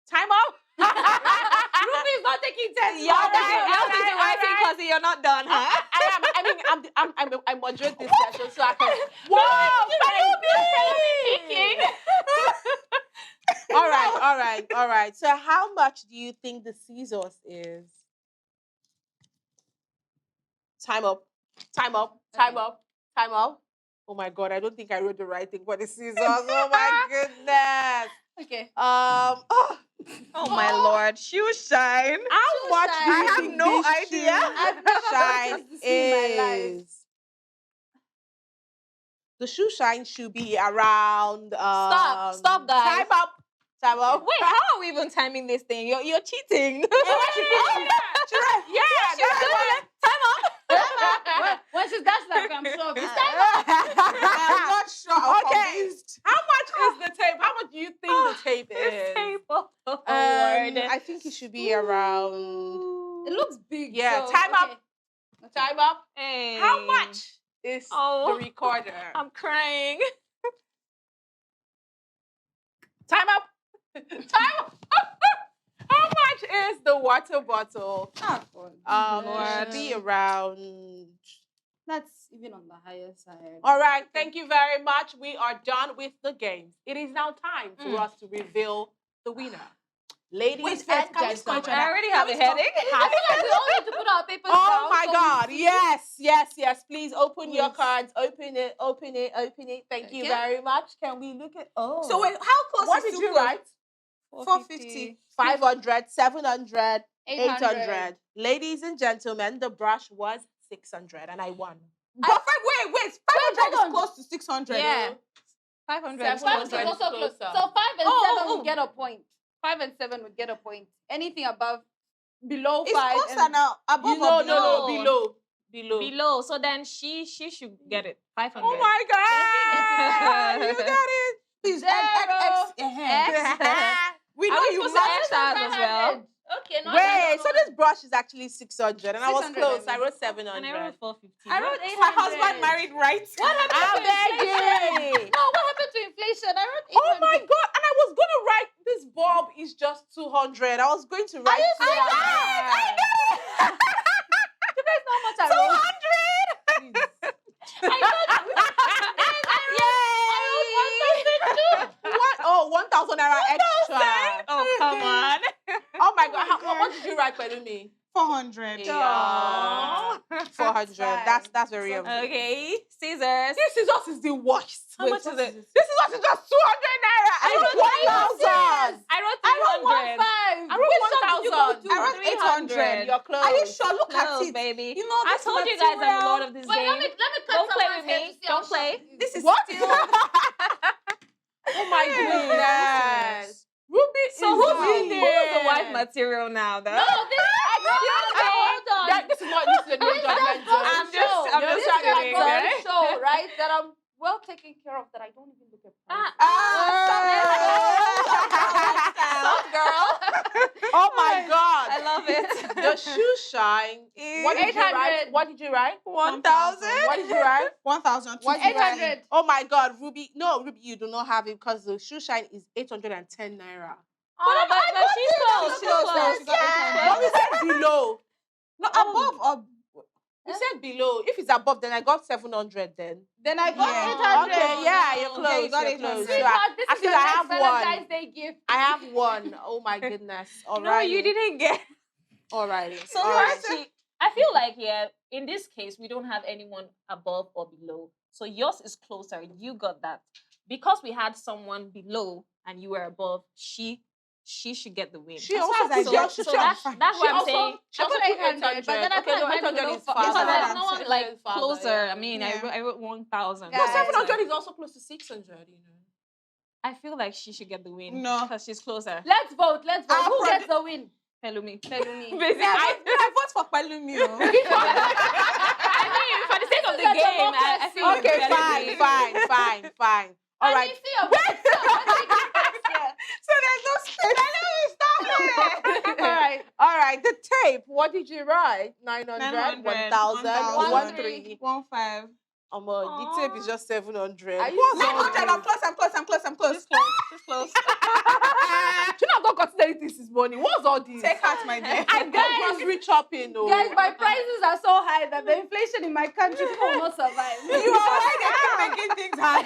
Time up. Ruby is not taking tests. Yeah, All that's right, it. all right, all right. Because you're not done, huh? I moderate this session so I can. Wow, all right. So how much do you think the scissors is? Time up. Time up. Time Okay. up. Time up. Oh my god, I don't think I wrote the right thing for the scissors. Oh my goodness. Okay. Oh my lord, shoe shine. How much do shine. you I have think no this idea. shoe I've never shine purchased this in my life. is? The shoe shine should be around. Stop, guys. Time up. Time up. Wait, how are we even timing this thing? You're cheating. Yeah, When she's done that, I'm sure of it. I'm not sure. I'm Okay. convinced. How much is the tape? How much do you think the tape is? Oh, Lord. I think it should be around. It looks big. Yeah, so, time up. okay. Time up. Hey. How much is Oh. the recorder? I'm crying. Time up. Time up. How much is the water bottle? It should be around. That's even on the higher side. All right, thank you very much. We are done with the games. It is now time for us to reveal the winner. Ladies Wait, and can we score each gentlemen. other? I already Can have we a stop? headache. I feel like we all need to put our papers down. Oh my so we God! see. Yes. Please open your Yes. cards. Open it. Thank you Okay. very much. Can we look at? Oh. So wait, how close what is did too you close? write? 450. 500, 700, 800. 800. Ladies and gentlemen, the brush was 600, and I won. But wait, 500 is close to 600. Yeah. 500. 700 5 is also close. closer. So 5 and Oh, 7 oh. would get a point. 5 and 7 would get a point. Anything below It's 5. closer now. Above No, or below? below. Below. So then she should get it. 500. Oh my God! Then You got it. Please, Zero. X. We know Are we you supposed to matched. X ours as well? Okay, no. Wait, so this brush is actually 600, and I was 600, close. I I mean. wrote 700. And I wrote 450. I wrote 800. My husband married right. What happened I to inflation? beg you. No, what happened to inflation? I wrote 800. Oh my God! And I was gonna write this bulb is just 200. I was going to write. you 200. serious? You guys know how much I wrote? 200. I What? Oh, 1,000 naira extra. Oh, come on. Oh my God! What did you write, Pelumi? 400. Yeah. 400. That's very amazing. Okay. Scissors. This is us is the worst. How much is it? This is us is just 200 naira. I wrote 1,000. I wrote I wrote 300. 1,500. I wrote 1,000. I wrote 800. You're close. Are you sure? Look at Close, it. baby. You know, I this told you guys I'm the material- lord of this Wait, game. let me cut Don't play someone's with hair me. to see how Don't play. sharp it is. This is What? still. Oh my goodness. Ruby So is who's winning. the wife material now, though? No, hold on. This is not this is a no judgment zone. I'm just This is kidding, a okay? show, right? That I'm well taken care of. That I don't even look at. Soft girl. Oh my God. I love it. The shoe shine. What did you write? 800. What did you write? 1,000. What did you write? 1,000. What did you write? 800. Oh my God, Ruby. No, Ruby, you do not have it because the shoe shine is 810 naira. Oh, but she's close. She's close. She got 800. But we said below. No, above or We said below. If it's above, then I got 700 then. Then I got Yeah. 800. Okay, yeah, you're close. Yeah, you got you're 800. close. Sweetheart, this I is feel your I next have Valentine's one. Day gift. I have one. Oh my goodness. All No, right. you didn't get. Alrighty. So Archie, I feel like in this case we don't have anyone above or below. So yours is closer. You got that. Because we had someone below and you were above, she should get the win. She As also far as I put get- your so shoe that's- shine. that's what She I'm also- saying. She I also put put 800, but then I Okay, put no, mine 800 below is for- farther. Because That's there's no one like 800 is farther, closer. yeah. I mean, Yeah. I wrote 1,000. Yeah. No, Guys, 700 is also close to 600, you know. I feel like she should get the win. No. Because she's closer. Let's vote. Let's vote. I'll Who produ- gets the win? Pelumi. Pelumi. Basically, I vote for Palumi. I mean, for the sake of the This is a game, I feel democracy. Okay, Pelumi. fine. All I right. mean, see, yeah. So there's no space. All right. The tape. What did you write? 900, 900, 1,000, 1,000. 1,300. 1,500. The tape is just 700. Are you What's serious? all 900. I'm this? close. I'm close. She's close. You know, don't consider this is money. What's all this? Take out my dear. I go grocery shopping. Oh. Guys, my prices are so high that the inflation in my country will not survive. You are right. They keep making things hard.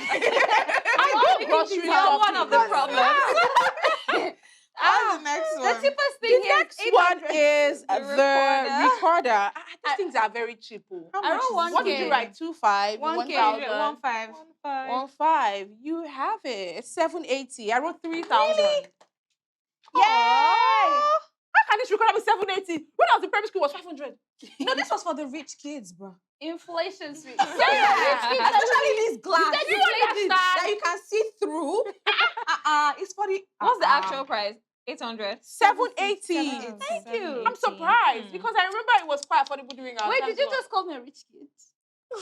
I go grocery You're shopping. one of the problems. What's the next The one? cheapest The thing here next is one 800. is The the recorder. These things are very cheap. How I much wrote is one What this did you K. write? 2,500, 1K. 1,000, 1.5. 1,500. You have it. It's 780. I wrote 3,000. Really? Yay! How can this recorder be 780? When I was in primary school, it was 500. No, this was for the rich kids, bro. Inflation sweet. Especially this glass Did you understand? that you can see through. It's for the. What's the actual price? 800. 780. Thank you. I'm surprised because I remember it was quite affordable during our Wait, time did you as well. just call me a rich kid?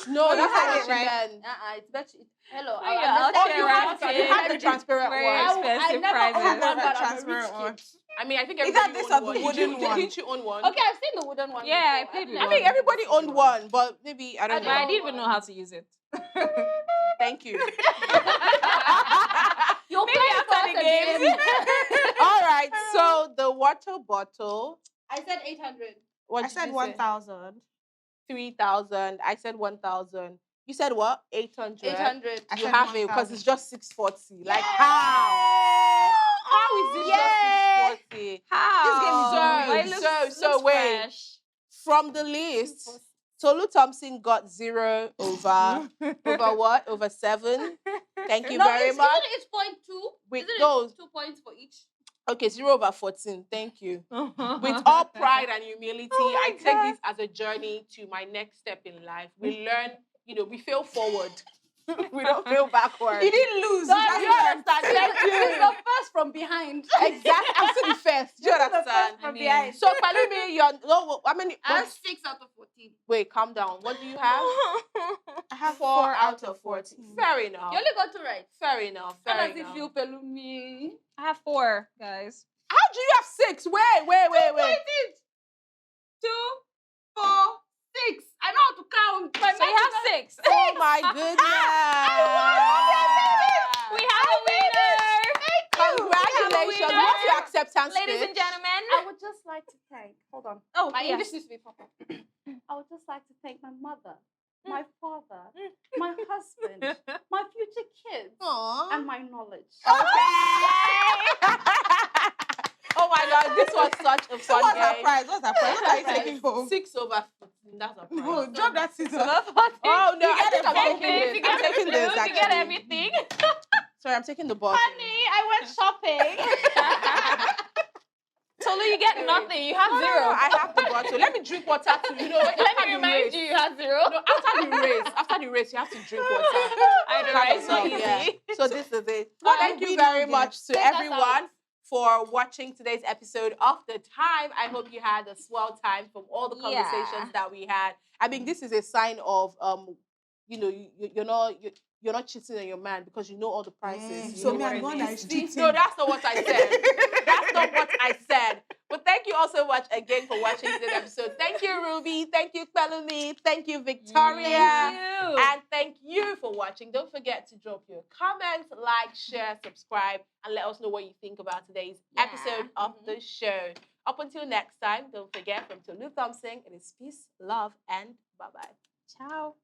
No, you that's had not it, what she right? meant. It's better. Hello. Oh, yeah, I'm I'll listening. You share had, it. you had the transparent Very one. expensive never prices. owned one, but I'm a Transparent rich one. kid. I mean, I think Either everybody this owned or the one. wooden one. Didn't you own one? Okay, I've seen the wooden one. Yeah, I before. played with I one. mean, everybody owned one, but maybe, I don't But I know. didn't even know how to use it. Thank you. You'll Maybe play it after for the us game. again. All right, so the water bottle. I said 800. What I did said you say? 1,000. 3,000. I said 1,000. You said what? 800. 800. I You said have it because 1,000. it's just 640. Like how? How is this just 640? How? So, But it looks wait. fresh. From the list, Tolu Thompson got 0 over what? Over 7. Thank you very much. Isn't it 0.2? With Isn't those, it 2 points for each? okay, 0 over 14. Thank you. With all pride and humility, I take this as a journey to my next step in life. We learn, we fail forward. We don't fail backward. You didn't lose. Sorry, You You just understand? Thank It's you. the first from behind. Exactly. I'm still the first. Do you This is the understand? first from behind. So, Palumi, you're no. I mean, I have 6 out of 14. wait, calm down. What do you have? I have 4 out of 14. Fair enough. You only got 2 right. Fair enough. How Fair does it enough. feel, Pelumi? I have 4, guys. How do you have 6? Wait. 2, 4, 6. I know how to count. My So you have 6. Oh my goodness. We have a winner. Congratulations. winner. What's your acceptance Ladies and speech? gentlemen. I would just like to thank. Hold on. Oh, My yes. English needs to be proper. I would just like to thank my mother, my father, my husband, my future kids, Aw. and my knowledge. Oh my God, this was such a So fun what's our game. prize? What's our prize? What are you taking home? 6 over 15. That's a prize. No, drop that scissors. Oh no, I think I'm taking Everything. this. You I'm get taking this You get actually. everything. Sorry, I'm taking the bottle. Honey, I went shopping. Tolu, you get nothing. You have No, 0. I have the bottle. Let me drink water too. You know, Let after me the remind race. you, you have 0. No, after the race, you have to drink water. I know, Calm right? It's not yourself, easy. yeah. So this is it. What Thank did you we very not much to Take us everyone out. for watching today's episode of The Time. I hope you had a swell time from all the Yeah. conversations that we had. I mean, this is a sign of you're not cheating on your man because you know all the prices. You So know me, what I'm it the one that is. is cheating. No, that's not what I said. That's not what I said. But thank you all so much again for watching today's episode. Thank you, Ruby. Thank you, Pelumi. Thank you, Victoria. Thank you. And thank you for watching. Don't forget to drop your comments, like, share, subscribe, and let us know what you think about today's episode of the show. Up until next time, don't forget, from Tolu Thompson, it is peace, love, and bye-bye. Ciao.